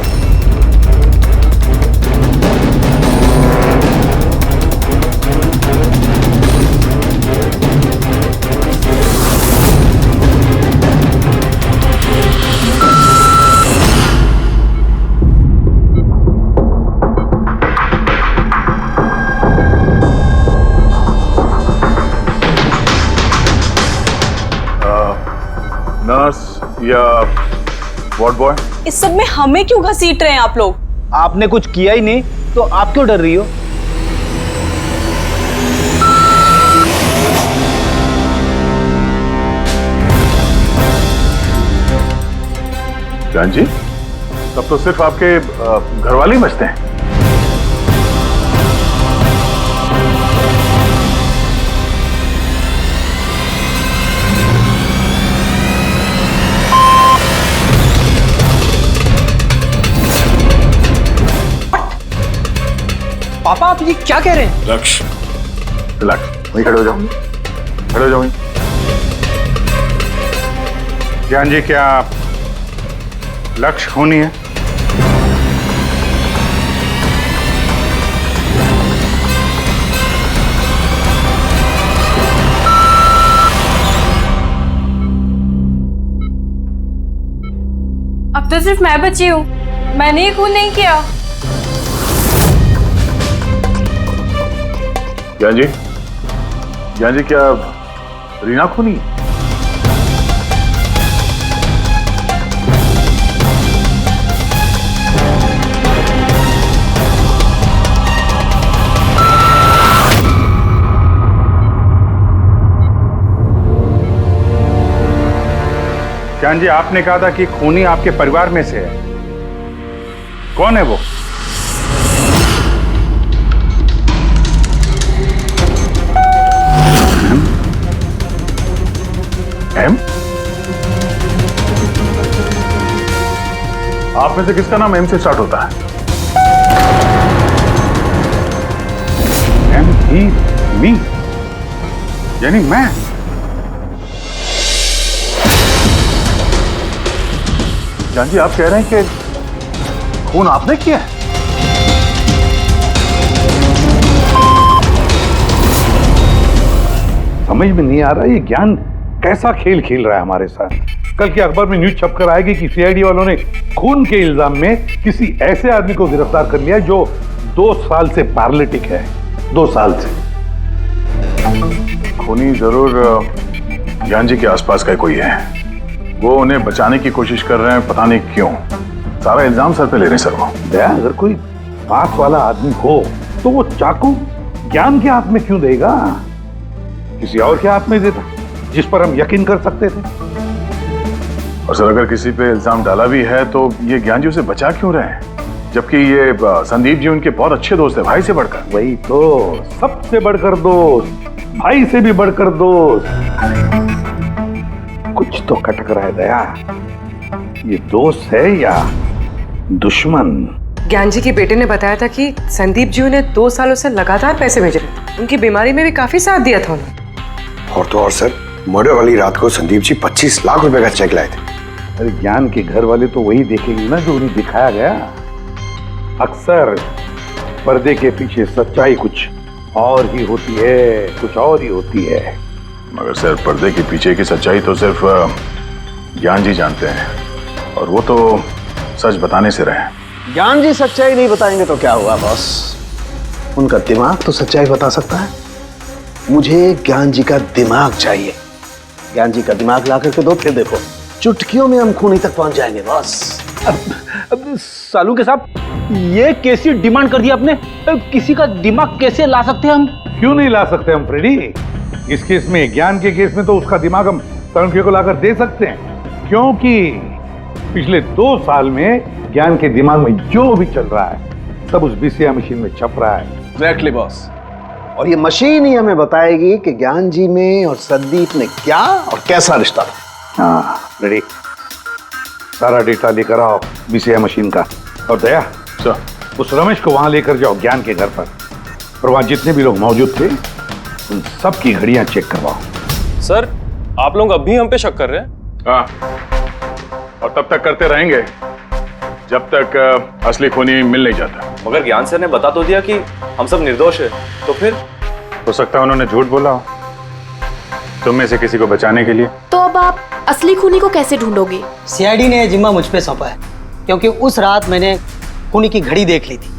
Speaker 2: नर्स या वार्ड बॉय?
Speaker 20: इस सब में हमें क्यों घसीट रहे हैं आप लोग?
Speaker 7: आपने कुछ किया ही नहीं तो आप क्यों डर रही हो?
Speaker 2: जान जी, तब तो सिर्फ आपके घर वाले ही बचते हैं।
Speaker 11: पापा आप ये क्या कह रहे हैं?
Speaker 2: लक्ष्य, रिलैक्स, वहीं खड़े हो जाओ, खड़े हो जाओ वहीं। ज्ञान जी, क्या लक्ष्य खूनी है?
Speaker 19: अब तो सिर्फ मैं बची हूँ, मैंने ही खून नहीं किया।
Speaker 2: ज्ञान जी, क्या रीना खूनी? ज्ञान जी, आपने कहा था कि खूनी आपके परिवार में से है। कौन है वो? एम? आप में से किसका नाम एम से स्टार्ट होता है? एम ही मी, यानी मैं। जान जी, आप कह रहे हैं कि खून आपने किया है? समझ में नहीं आ रहा ये ज्ञान कैसा खेल खेल रहा है हमारे साथ। कल के अखबार में न्यूज छपकर आएगी कि सीआईडी वालों ने खून के इल्जाम में किसी ऐसे आदमी को गिरफ्तार कर लिया जो 2 साल से पैरालिटिक है। 2 साल से। खूनी जरूर ज्ञान जी के आसपास का कोई है। वो उन्हें बचाने की कोशिश कर रहे हैं, पता नहीं क्यों। सारा इल्जाम सर पे ले रहे हैं सर वो। दया, अगर कोई पास वाला आदमी हो तो वो चाकू ज्ञान के हाथ में क्यों देगा? किसी और के हाथ में देता जिस पर हम यकीन कर सकते थे। और सर, अगर किसी पे इल्जाम डाला भी है तो ये ज्ञान जी उसे बचा क्यों रहे हैं, जबकि ये संदीप जी उनके बहुत अच्छे दोस्त है, भाई से बढ़कर। वही तो, सबसे बढ़कर दोस्त, भाई से भी बढ़कर दोस्त। कुछ तो खटक रहा है दया, ये दोस्त है या दुश्मन?
Speaker 1: ज्ञान जी के बेटे ने बताया था कि संदीप जी उन्हें 2 सालों से लगातार पैसे भेज रहे थे। उनकी बीमारी में भी काफी साथ दिया था उन्होंने।
Speaker 6: और तो और सर, मर्डर वाली रात को संदीप जी 25 लाख रुपए का चेक लाए थे।
Speaker 2: अरे ज्ञान के घर वाले तो वही देखेंगे ना जो उन्हें दिखाया गया। अक्सर पर्दे के पीछे सच्चाई कुछ और ही होती है, कुछ और ही होती है। मगर सर, पर्दे के पीछे की सच्चाई तो सिर्फ ज्ञान जी जानते हैं, और वो तो सच बताने से रहे।
Speaker 18: ज्ञान जी सच्चाई नहीं बताएंगे तो क्या हुआ बॉस? उनका दिमाग तो सच्चाई बता सकता है। मुझे ज्ञान जी का दिमाग चाहिए। ज्ञान जी का दिमाग ला करके दो, फिर देखो चुटकियों में हम खूनी तक पहुंच जाएंगे बॉस।
Speaker 7: अब सालू के साहब, ये कैसी डिमांड कर दी आपने? किसी का दिमाग कैसे ला सकते हैं हम?
Speaker 12: क्यों नहीं ला सकते हम फ्रेडी? इस केस में, ज्ञान के केस में तो उसका दिमाग हम सालुंखे को लाकर दे सकते हैं, क्योंकि पिछले 2 साल में ज्ञान के दिमाग में जो भी चल रहा है सब उस बीसीआई मशीन में छप रहा है।
Speaker 18: Exactly boss. और ये मशीन ही हमें बताएगी कि ज्ञान जी में और संदीप में क्या और कैसा रिश्ता था।
Speaker 12: हाँ रेडी, सारा डेटा लेकर आओ बीसीआई मशीन का। और दया सर, उस रमेश को वहां लेकर जाओ ज्ञान के घर पर, और वहां जितने भी लोग मौजूद थे उन सब की घड़ियां चेक करवाओ।
Speaker 22: सर, आप लोग अब भी हम पे शक कर रहे हैं?
Speaker 2: हाँ, और तब तक करते रहेंगे जब तक असली खूनी मिल नहीं जाता।
Speaker 22: मगर ज्ञान सर ने बता तो दिया कि हम सब निर्दोष है, तो फिर?
Speaker 2: हो सकता है उन्होंने झूठ बोला हो तुम में से किसी को बचाने के लिए।
Speaker 23: तो अब आप असली खूनी को कैसे ढूंढोगे?
Speaker 4: सीआईडी ने जिम्मा मुझ पे सौंपा है, क्योंकि उस रात मैंने खूनी की घड़ी देख ली थी।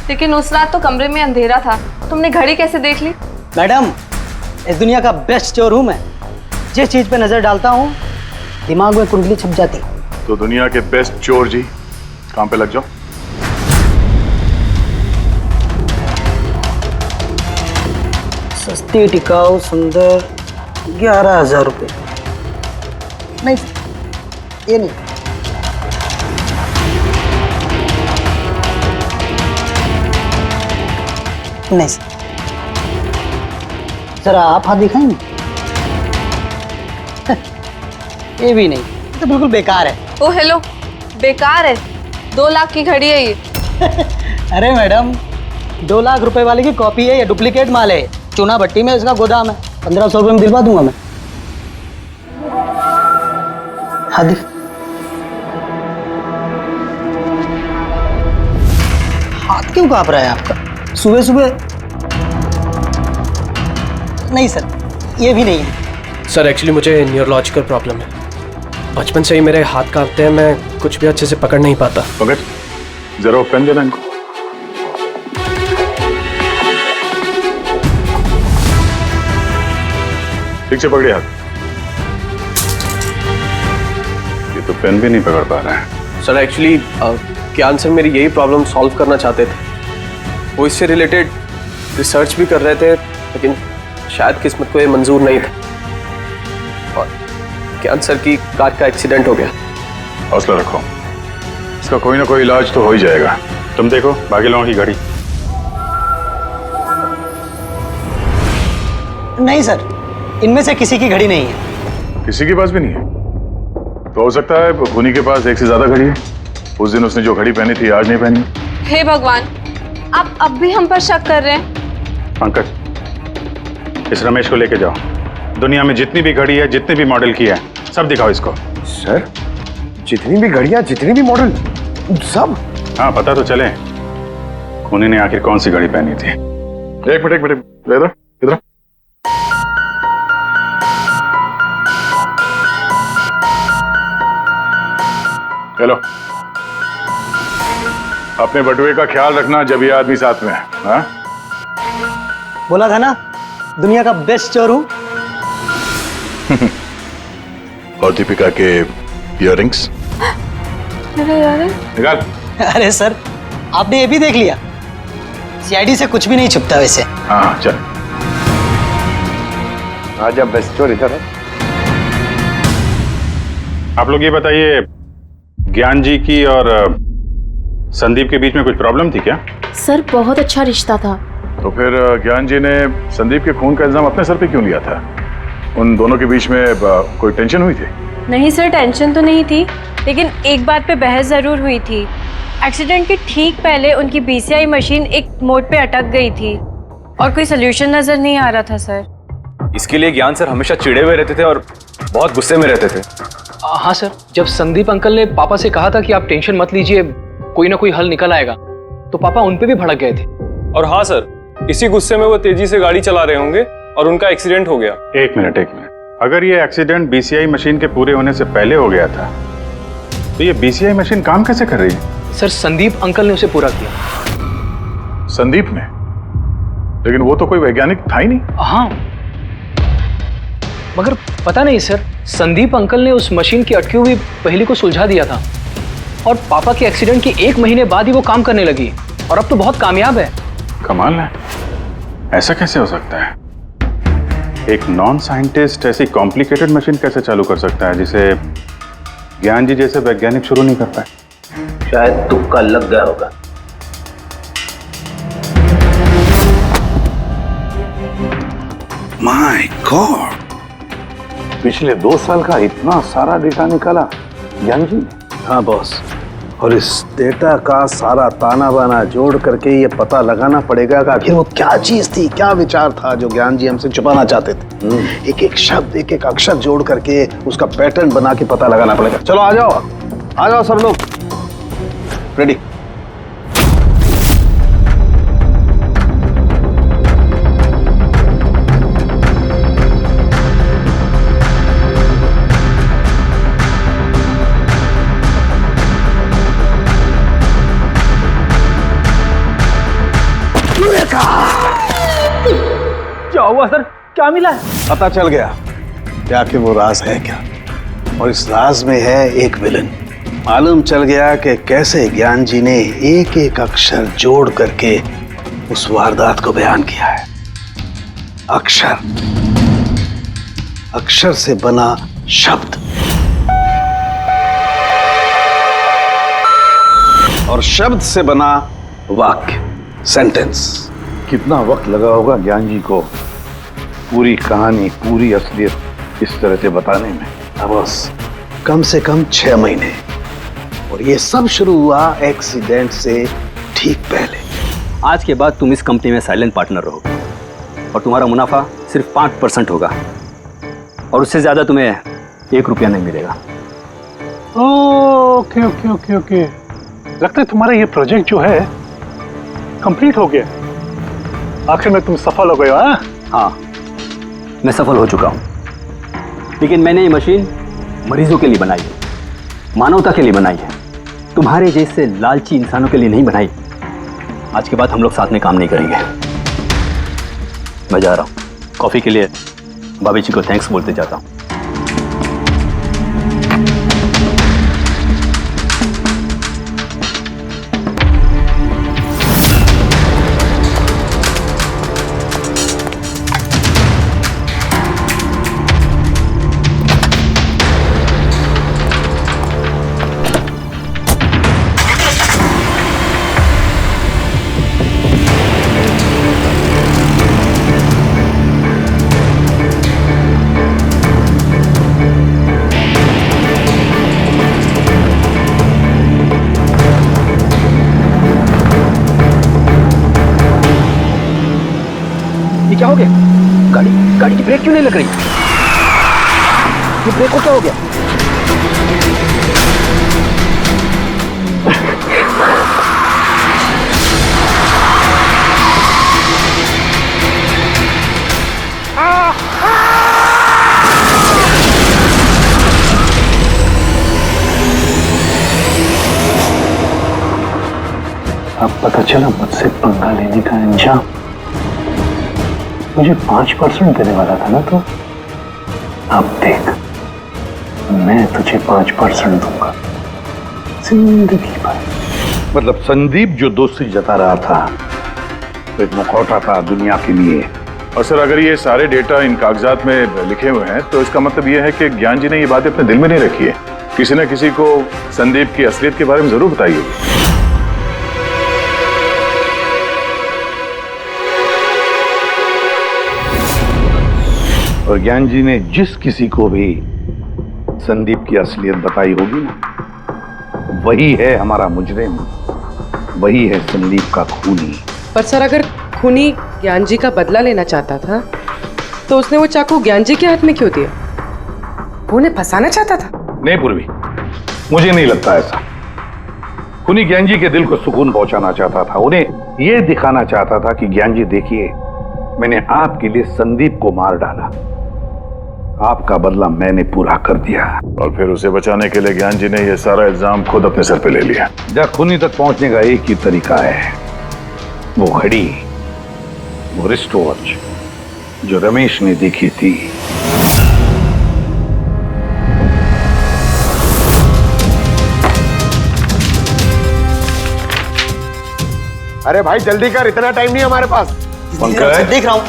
Speaker 20: लेकिन उस रात तो कमरे में अंधेरा था, तुमने घड़ी कैसे देख ली?
Speaker 4: मैडम, इस दुनिया का बेस्ट चोर हूं मैं। जिस चीज पे नजर डालता हूं दिमाग में कुंडली छप जाती।
Speaker 2: तो दुनिया के बेस्ट चोर जी, काम पे लग जाओ।
Speaker 4: सस्ती, टिकाऊ, सुंदर, 11,000 रुपये। नहीं, ये नहीं। नहीं सर, जरा आप हाथ दिखाएंगे? ये भी नहीं, ये तो बिल्कुल बेकार है।
Speaker 20: ओ हेलो, बेकार है? 2 लाख की घड़ी है ये।
Speaker 4: अरे मैडम, 2 लाख रुपए वाले की कॉपी है, ये डुप्लीकेट माल है। चूना भट्टी में इसका गोदाम है, 1500 रुपये में दिलवा दूंगा मैं। हाथ दिख। हाथ क्यों कांप रहा है आपका सुबह सुबह? नहीं सर, ये भी नहीं है।
Speaker 21: सर, एक्चुअली मुझे न्यूरोलॉजिकल प्रॉब्लम है। बचपन से ही मेरे हाथ कांपते हैं, मैं कुछ भी अच्छे से पकड़ नहीं पाता।
Speaker 2: पकड़, जरा पेन देना इनको। ठीक से पकड़िए हाथ। ये तो पेन भी नहीं पकड़ पा रहा है।
Speaker 21: सर, एक्चुअली ज्ञान सर मेरी यही प्रॉब्लम सॉल्व करना चाहते थे। वो इससे रिलेटेड रिसर्च भी कर रहे थे, लेकिन शायद किस्मत को ये मंजूर नहीं था, और ज्ञान सर की कार का एक्सीडेंट हो गया।
Speaker 2: हौसला रखो, इसका कोई ना कोई इलाज तो हो ही जाएगा। तुम देखो बाकी लोगों की घड़ी।
Speaker 4: नहीं सर, इनमें से किसी की घड़ी नहीं है।
Speaker 2: किसी के पास भी नहीं है? तो हो सकता है खूनी के पास एक से ज्यादा घड़ी है। उस दिन उसने जो घड़ी पहनी थी आज नहीं पहनी।
Speaker 20: हे भगवान, आप अब भी हम पर शक कर रहे हैं?
Speaker 2: पंकज, इस रमेश को लेके जाओ। दुनिया में जितनी भी घड़ी है, जितनी भी मॉडल की है, सब दिखाओ इसको।
Speaker 6: सर, जितनी भी घड़ियां, जितनी भी मॉडल, सब?
Speaker 2: हाँ, पता तो चले खूनी ने आखिर कौन सी घड़ी पहनी थी। एक मिनट, इधर इधर। चलो, अपने बटुए का ख्याल रखना जब ये आदमी साथ में है। हाँ?
Speaker 4: बोला था ना, दुनिया का बेस्ट चोर हूं।
Speaker 2: और दीपिका के इयररिंग्स निकाल।
Speaker 4: अरे सर, आपने ये भी देख लिया? सीआईडी से कुछ भी नहीं छुपता वैसे।
Speaker 2: हाँ चल,
Speaker 6: आज अब बेस्ट चोर इधर है।
Speaker 2: आप लोग ये बताइए, ज्ञान जी की और संदीप के बीच में कुछ प्रॉब्लम थी क्या?
Speaker 23: सर, बहुत अच्छा रिश्ता था।
Speaker 2: तो फिर ज्ञान जी ने संदीप के खून का इल्जाम अपने सर पे क्यों लिया था? उन दोनों के बीच में कोई टेंशन हुई थी?
Speaker 19: नहीं सर, टेंशन तो नहीं थी, लेकिन एक बात पे बहस जरूर हुई थी। एक्सीडेंट के ठीक पहले उनकी बीसीआई मशीन एक मोड़ पे अटक गई थी और कोई सोल्यूशन नजर नहीं आ रहा था सर।
Speaker 22: इसके लिए ज्ञान सर हमेशा चिढ़े हुए रहते थे और बहुत गुस्से में रहते थे।
Speaker 11: हाँ सर, जब संदीप अंकल ने पापा से कहा था कि आप टेंशन मत लीजिए, कोई ना कोई हल निकल आएगा, तो पापा उन पे भी भड़क गए थे।
Speaker 22: और हाँ सर, इसी गुस्से में वो तेजी से गाड़ी चला रहे होंगे और उनका एक्सीडेंट हो गया।
Speaker 2: एक मिनट, अगर ये एक्सीडेंट बीसीआई मशीन के पूरे होने से पहले हो गया था, तो ये बीसीआई मशीन काम कैसे कर रही है?
Speaker 11: सर, संदीप अंकल ने उसे पूरा किया।
Speaker 2: संदीप ने? लेकिन वो तो कोई वैज्ञानिक था ही नहीं।
Speaker 11: हाँ, मगर पता नहीं सर, संदीप अंकल ने उस मशीन की अटकी हुई पहेली को सुलझा दिया था और पापा के एक्सीडेंट के 1 महीने बाद ही वो काम करने लगी और अब तो बहुत कामयाब है।
Speaker 2: कमाल है, ऐसा कैसे हो सकता है? एक नॉन साइंटिस्ट ऐसी कॉम्प्लिकेटेड मशीन कैसे चालू कर सकता है जिसे ज्ञान जी जैसे वैज्ञानिक शुरू नहीं कर पाए?
Speaker 7: शायद तुक्का लग गया होगा।
Speaker 12: माय गॉड, पिछले 2 साल का इतना सारा डेटा निकाला ज्ञान जी ने।
Speaker 18: हाँ बॉस, और इस डेटा का सारा ताना बाना जोड़ करके ये पता लगाना पड़ेगा कि आखिर वो क्या चीज थी, क्या विचार था जो ज्ञान जी हमसे छुपाना चाहते थे। एक एक शब्द, एक एक अक्षर जोड़ करके उसका पैटर्न बना के पता लगाना पड़ेगा। चलो आ जाओ सब लोग, रेडी।
Speaker 7: क्या हुआ सर, क्या मिला?
Speaker 18: पता चल गया कि आखिर वो राज है क्या, और इस राज में है एक विलन। मालूम चल गया कि कैसे ज्ञान जी ने एक एक अक्षर जोड़ करके उस वारदात को बयान किया है। अक्षर से बना शब्द और शब्द से बना वाक्य, सेंटेंस।
Speaker 12: कितना वक्त लगा होगा ज्ञान जी को पूरी कहानी, पूरी असलियत इस तरह से बताने में?
Speaker 18: बस कम से कम 6 महीने, और ये सब शुरू हुआ एक्सीडेंट से ठीक पहले।
Speaker 8: आज के बाद तुम इस कंपनी में साइलेंट पार्टनर रहोगे और तुम्हारा मुनाफा सिर्फ 5% होगा और उससे ज्यादा तुम्हें 1 रुपया नहीं मिलेगा।
Speaker 9: ओके ओके ओके ओके, लगता है तुम्हारा ये प्रोजेक्ट जो है कंप्लीट हो गया। आखिर में तुम सफल हो गए हो।
Speaker 8: हाँ, मैं सफल हो चुका हूं, लेकिन मैंने ये मशीन मरीजों के लिए बनाई है, मानवता के लिए बनाई है, तुम्हारे जैसे लालची इंसानों के लिए नहीं बनाई। आज के बाद हम लोग साथ में काम नहीं करेंगे। मैं जा रहा हूं, कॉफी के लिए भाभी जी को थैंक्स बोलते जाता हूं। ये क्या हो गया? गाड़ी की ब्रेक क्यों नहीं लग रही? ये ब्रेक को क्या हो गया?
Speaker 9: अब पता चला मुझसे पंगा लेने का अंजाम। मुझे 5% देने वाला था ना तो, अब देख मैं तुझे 5% दूंगा जिंदगी भर।
Speaker 12: मतलब संदीप जो दोस्ती जता रहा था तो एक मुखौटा था दुनिया के लिए।
Speaker 2: और सर अगर ये सारे डेटा इन कागजात में लिखे हुए हैं तो इसका मतलब ये है कि ज्ञान जी ने ये बात अपने दिल में नहीं रखी है, किसी न किसी को संदीप की असलियत के बारे में जरूर बताई होगी।
Speaker 12: और ज्ञान जी ने जिस किसी को भी संदीप की असलियत बताई होगी ना, वही है हमारा मुजरिम, वही है संदीप का खूनी।
Speaker 1: पर सर अगर खूनी ज्ञान जी का बदला लेना चाहता था तो उसने वो चाकू ज्ञान जी के हाथ में क्यों दिया? वो उन्हें फंसाना चाहता था?
Speaker 12: नहीं पूर्वी, मुझे नहीं लगता ऐसा। खूनी ज्ञान जी के दिल को सुकून पहुंचाना चाहता था, उन्हें यह दिखाना चाहता था कि ज्ञान जी देखिए, मैंने आपके लिए संदीप को मार डाला, आपका बदला मैंने पूरा कर दिया।
Speaker 2: और फिर उसे बचाने के लिए ज्ञान जी ने यह सारा इल्जाम खुद अपने सर पे ले लिया।
Speaker 12: जब खूनी तक पहुंचने का एक ही तरीका है, वो घड़ी वो रिस्ट वॉच जो रमेश ने देखी थी।
Speaker 6: अरे भाई जल्दी कर, इतना टाइम नहीं हमारे पास।
Speaker 2: पंकज
Speaker 4: देख रहा हूँ।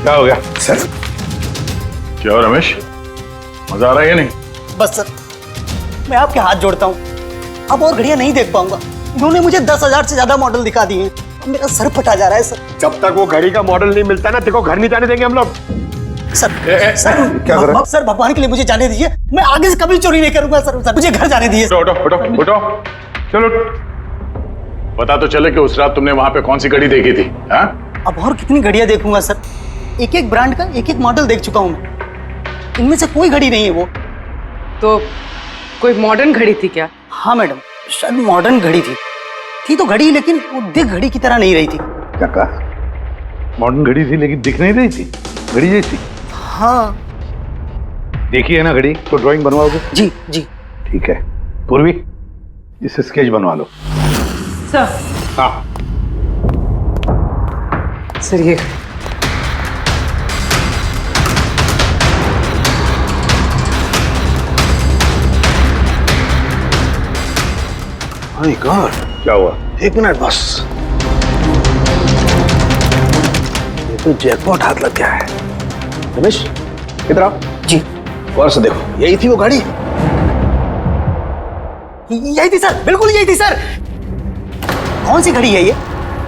Speaker 2: क्या हो गया
Speaker 6: सर?
Speaker 2: क्या हो रमेश, मजा आ रहा है या नहीं?
Speaker 4: बस सर, मैं आपके हाथ जोड़ता हूँ, अब और घड़ियां नहीं देख पाऊंगा। इन्होंने मुझे 10,000 से ज्यादा मॉडल दिखा दिए हैं, मेरा सर फटा जा रहा है सर।
Speaker 6: जब तक वो घड़ी का मॉडल नहीं मिलता ना, तेरे को घर नहीं जाने देंगे हम लोग।
Speaker 4: सर
Speaker 6: क्या कर रहा है?
Speaker 4: सर भगवान के लिए मुझे जाने दीजिए, मैं आगे से कभी चोरी नहीं करूंगा सर, मुझे घर जाने दीजिए।
Speaker 2: उठो उठो उठो, चलो पता तो चले कि उस रात तुमने वहां पे कौन सी घड़ी देखी थी। हाँ?
Speaker 4: अब और कितनी घड़ियां देखूंगा सर, एक एक ब्रांड का एक एक मॉडल देख चुका हूं मैं, इनमें से कोई घड़ी नहीं है वो।
Speaker 1: तो कोई मॉडर्न घड़ी थी क्या?
Speaker 4: हाँ मैडम, शायद मॉडर्न घड़ी थी तो घड़ी, लेकिन वो दिख घड़ी की तरह नहीं रही थी।
Speaker 12: क्या कहा? मॉडर्न घड़ी थी लेकिन दिख नहीं रही थी, घड़ी जैसी।
Speaker 4: हाँ
Speaker 12: देखी है ना घड़ी, तो ड्राइंग बनवाओगे?
Speaker 4: जी जी
Speaker 12: ठीक है। पूर्वी, इसे स्केच बनवा लो।
Speaker 1: सर।
Speaker 2: हाँ
Speaker 1: सर ये
Speaker 18: माय गॉड,
Speaker 2: क्या हुआ?
Speaker 18: 1 मिनट बस, ये तो जैकपॉट हाथ लग गया है। रमेश किधर आओ
Speaker 4: जी।
Speaker 18: गौर से देखो, यही थी वो गाड़ी।
Speaker 4: यही थी सर, बिल्कुल यही थी सर। कौन सी घड़ी है ये?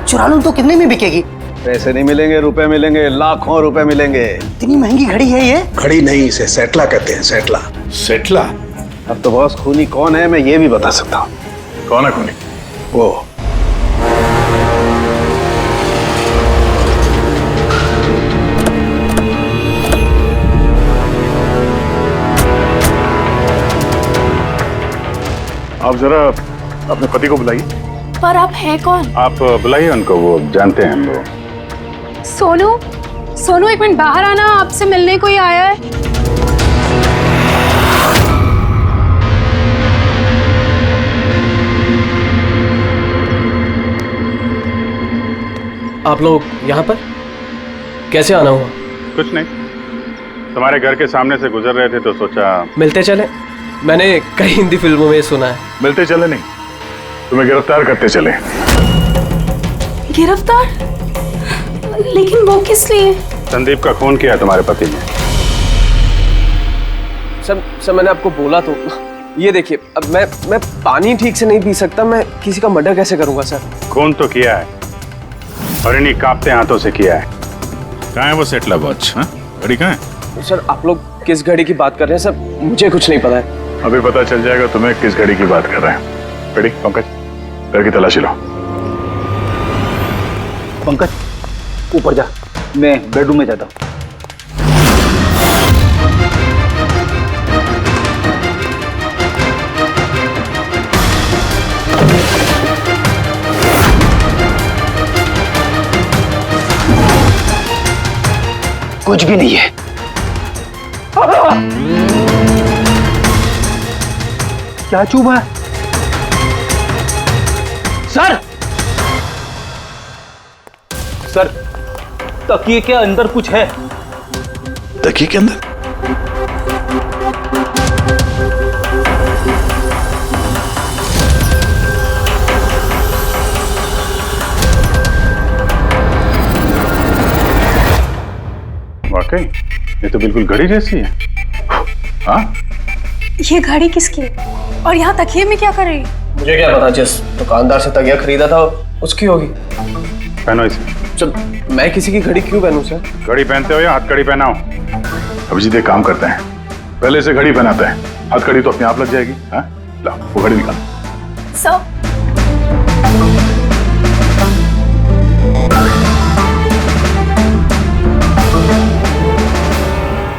Speaker 4: चुरा लूं तो कितने में बिकेगी?
Speaker 18: पैसे नहीं मिलेंगे, रुपए मिलेंगे, लाखों रुपए मिलेंगे।
Speaker 4: इतनी महंगी घड़ी है ये?
Speaker 18: घड़ी नहीं, इसे सेटला कहते हैं, सेटला।
Speaker 12: सेटला?
Speaker 18: अब तो बॉस खूनी कौन है मैं ये भी बता सकता हूँ।
Speaker 2: कौन है खूनी?
Speaker 18: वो
Speaker 2: आप जरा अपने पति को बुलाइए।
Speaker 23: पर आप हैं कौन?
Speaker 2: आप बुलाइए उनको, वो जानते हैं हम लोग।
Speaker 5: सोनू, सोनू एक मिनट बाहर आना, आपसे मिलने कोई आया है।
Speaker 21: आप लोग यहाँ पर कैसे आना हुआ?
Speaker 2: कुछ नहीं, तुम्हारे घर के सामने से गुजर रहे थे तो सोचा
Speaker 21: मिलते चले। मैंने कई हिंदी फिल्मों में सुना है।
Speaker 2: मिलते चले नहीं, तुम्हें गिरफ्तार करते चले।
Speaker 23: गिरफ्तार? लेकिन वो किस लिए?
Speaker 2: संदीप का खून किया तुम्हारे पति ने।
Speaker 21: सर मैंने आपको बोला तो, ये देखिए, अब मैं पानी ठीक से नहीं पी सकता, मैं किसी का मर्डर कैसे करूंगा सर?
Speaker 2: खून तो किया है और इन्हीं कांपते हाथों से किया है। कहाँ है वो सेटला वॉच? घड़ी कहाँ है?
Speaker 21: सर आप लोग किस घड़ी की बात कर रहे हैं सर? मुझे कुछ नहीं पता है।
Speaker 2: अभी पता चल जाएगा तुम्हें किस घड़ी की बात कर रहे हैं। घड़ी, पंकज घर की तलाशी लो।
Speaker 8: पंकज ऊपर जा, मैं बेडरूम में जाता हूँ। कुछ भी नहीं है। क्या चुभा? सर, सर तकिए के अंदर कुछ है।
Speaker 12: तकिए के अंदर?
Speaker 2: वाकई ये तो बिल्कुल घड़ी जैसी है। हाँ?
Speaker 5: ये घड़ी किसकी है? और यहाँ तकिए में क्या कर रही है?
Speaker 21: मुझे क्या पता, जिस दुकानदार से तकिया खरीदा था उसकी होगी।
Speaker 2: पहनो इसे।
Speaker 21: चल, मैं किसी की घड़ी क्यों पहनूं सर?
Speaker 2: घड़ी पहनते हो या हाथ कड़ी पहनाओ? अभिजीत एक काम करते हैं, पहले से घड़ी पहनाते हैं, हाथ कड़ी तो अपने आप लग जाएगी। हाँ? ला वो घड़ी निकाल।
Speaker 5: सर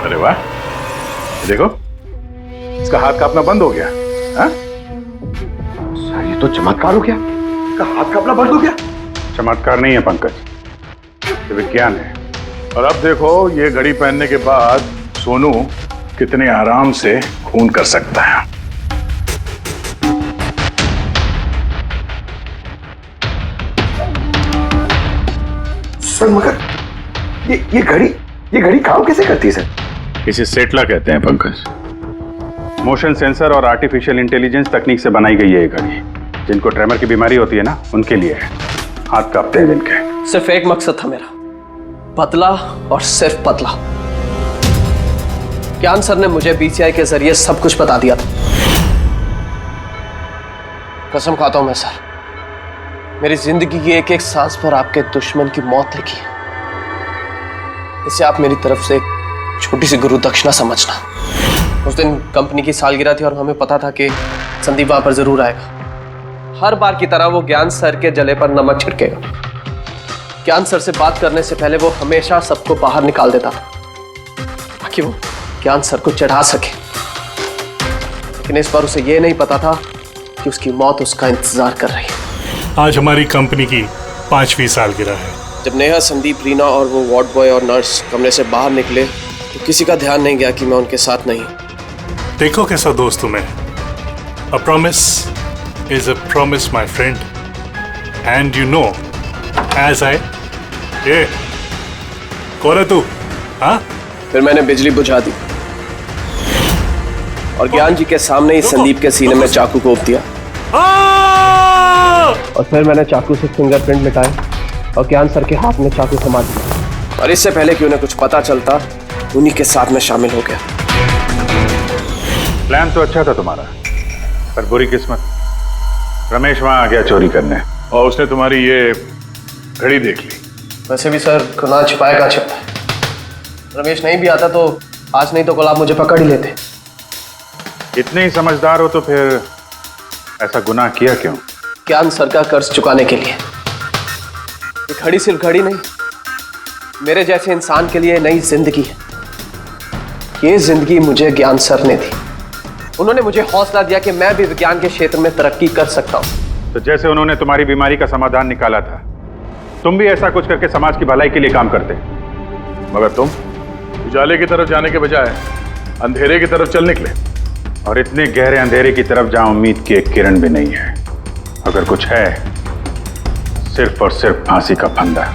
Speaker 2: अरे वाह, देखो इसका हाथ कांपना बंद हो गया। हाँ?
Speaker 6: सर ये तो चमत्कार हो गया, इसका हाथ कांपना बंद हो गया।
Speaker 2: चमत्कार नहीं है पंकज, ये विज्ञान है। और अब देखो ये घड़ी पहनने के बाद सोनू कितने आराम से खून कर सकता है।
Speaker 6: सर मगर ये घड़ी काम कैसे करती है सर?
Speaker 2: इसे सेटला कहते हैं पंकज। मोशन सेंसर और आर्टिफिशियल इंटेलिजेंस तकनीक से बनाई गई है ये घड़ी। जिनको ट्रेमर की बीमारी होती है ना, उनके लिए है। हाथ कांपते हैं जिनके।
Speaker 21: सिर्फ एक मकसद था मेरा, पतला और सिर्फ पतला। ज्ञान सर ने मुझे बीसीआई के जरिए सब कुछ बता दिया था। कसम खाता हूं मैं सर, मेरी जिंदगी की एक एक सांस पर आपके दुश्मन की मौत लिखी है। इसे आप मेरी तरफ से एक छोटी सी गुरु दक्षिणा समझना। उस दिन कंपनी की सालगिरह थी और हमें पता था कि संदीप वहां पर जरूर आएगा। हर बार की तरह वो ज्ञान सर के जले पर नमक छिड़केगा। ज्ञान सर से बात करने से पहले वो हमेशा सबको बाहर निकाल देता था ताकि वो ज्ञान सर को चढ़ा सके। लेकिन इस बार उसे ये नहीं पता था कि उसकी मौत उसका इंतजार कर रही है।
Speaker 13: आज हमारी कंपनी की 5वीं सालगिरह है।
Speaker 21: जब नेहा, संदीप, रीना और वो वार्ड बॉय और नर्स कमरे से बाहर निकले तो किसी का ध्यान नहीं गया कि मैं उनके साथ नहीं।
Speaker 13: देखो कैसा दोस्त हूं मैं। A promise is a promise, my friend. And you know, as I... ये कौन है तू? हाँ?
Speaker 21: फिर मैंने बिजली बुझा दी और ज्ञान जी के सामने ही संदीप के सीने में चाकू घोंप दिया। और फिर मैंने चाकू से फिंगरप्रिंट मिटाए और ज्ञान सर के हाथ में चाकू थमा दिया। और इससे पहले कि उन्हें कुछ पता चलता, उन्हीं के साथ में शामिल हो गया।
Speaker 2: प्लान तो अच्छा था तुम्हारा, पर बुरी किस्मत, रमेश वहां आ गया चोरी करने
Speaker 3: और उसने तुम्हारी ये घड़ी देख ली।
Speaker 21: वैसे भी सर, गुनाह छिपाए का छिपता है। रमेश नहीं भी आता तो आज नहीं तो कल आप मुझे पकड़ ही लेते।
Speaker 2: इतने ही समझदार हो तो फिर ऐसा गुनाह किया क्यों?
Speaker 21: ज्ञान सर का कर्ज चुकाने के लिए। ये घड़ी सिर्फ घड़ी नहीं, मेरे जैसे इंसान के लिए नई जिंदगी है। ये जिंदगी मुझे ज्ञान सर ने दी। उन्होंने मुझे हौसला दिया कि मैं भी विज्ञान के क्षेत्र में तरक्की कर सकता हूं।
Speaker 2: तो जैसे उन्होंने तुम्हारी बीमारी का समाधान निकाला था, तुम भी ऐसा कुछ करके समाज की भलाई के लिए काम करते।
Speaker 3: मगर तुम उजाले की तरफ जाने के बजाय अंधेरे की तरफ चल निकले।
Speaker 2: और इतने गहरे अंधेरे की तरफ जहां उम्मीद की एक किरण भी नहीं है। अगर कुछ है, सिर्फ और सिर्फ फांसी का फंदा।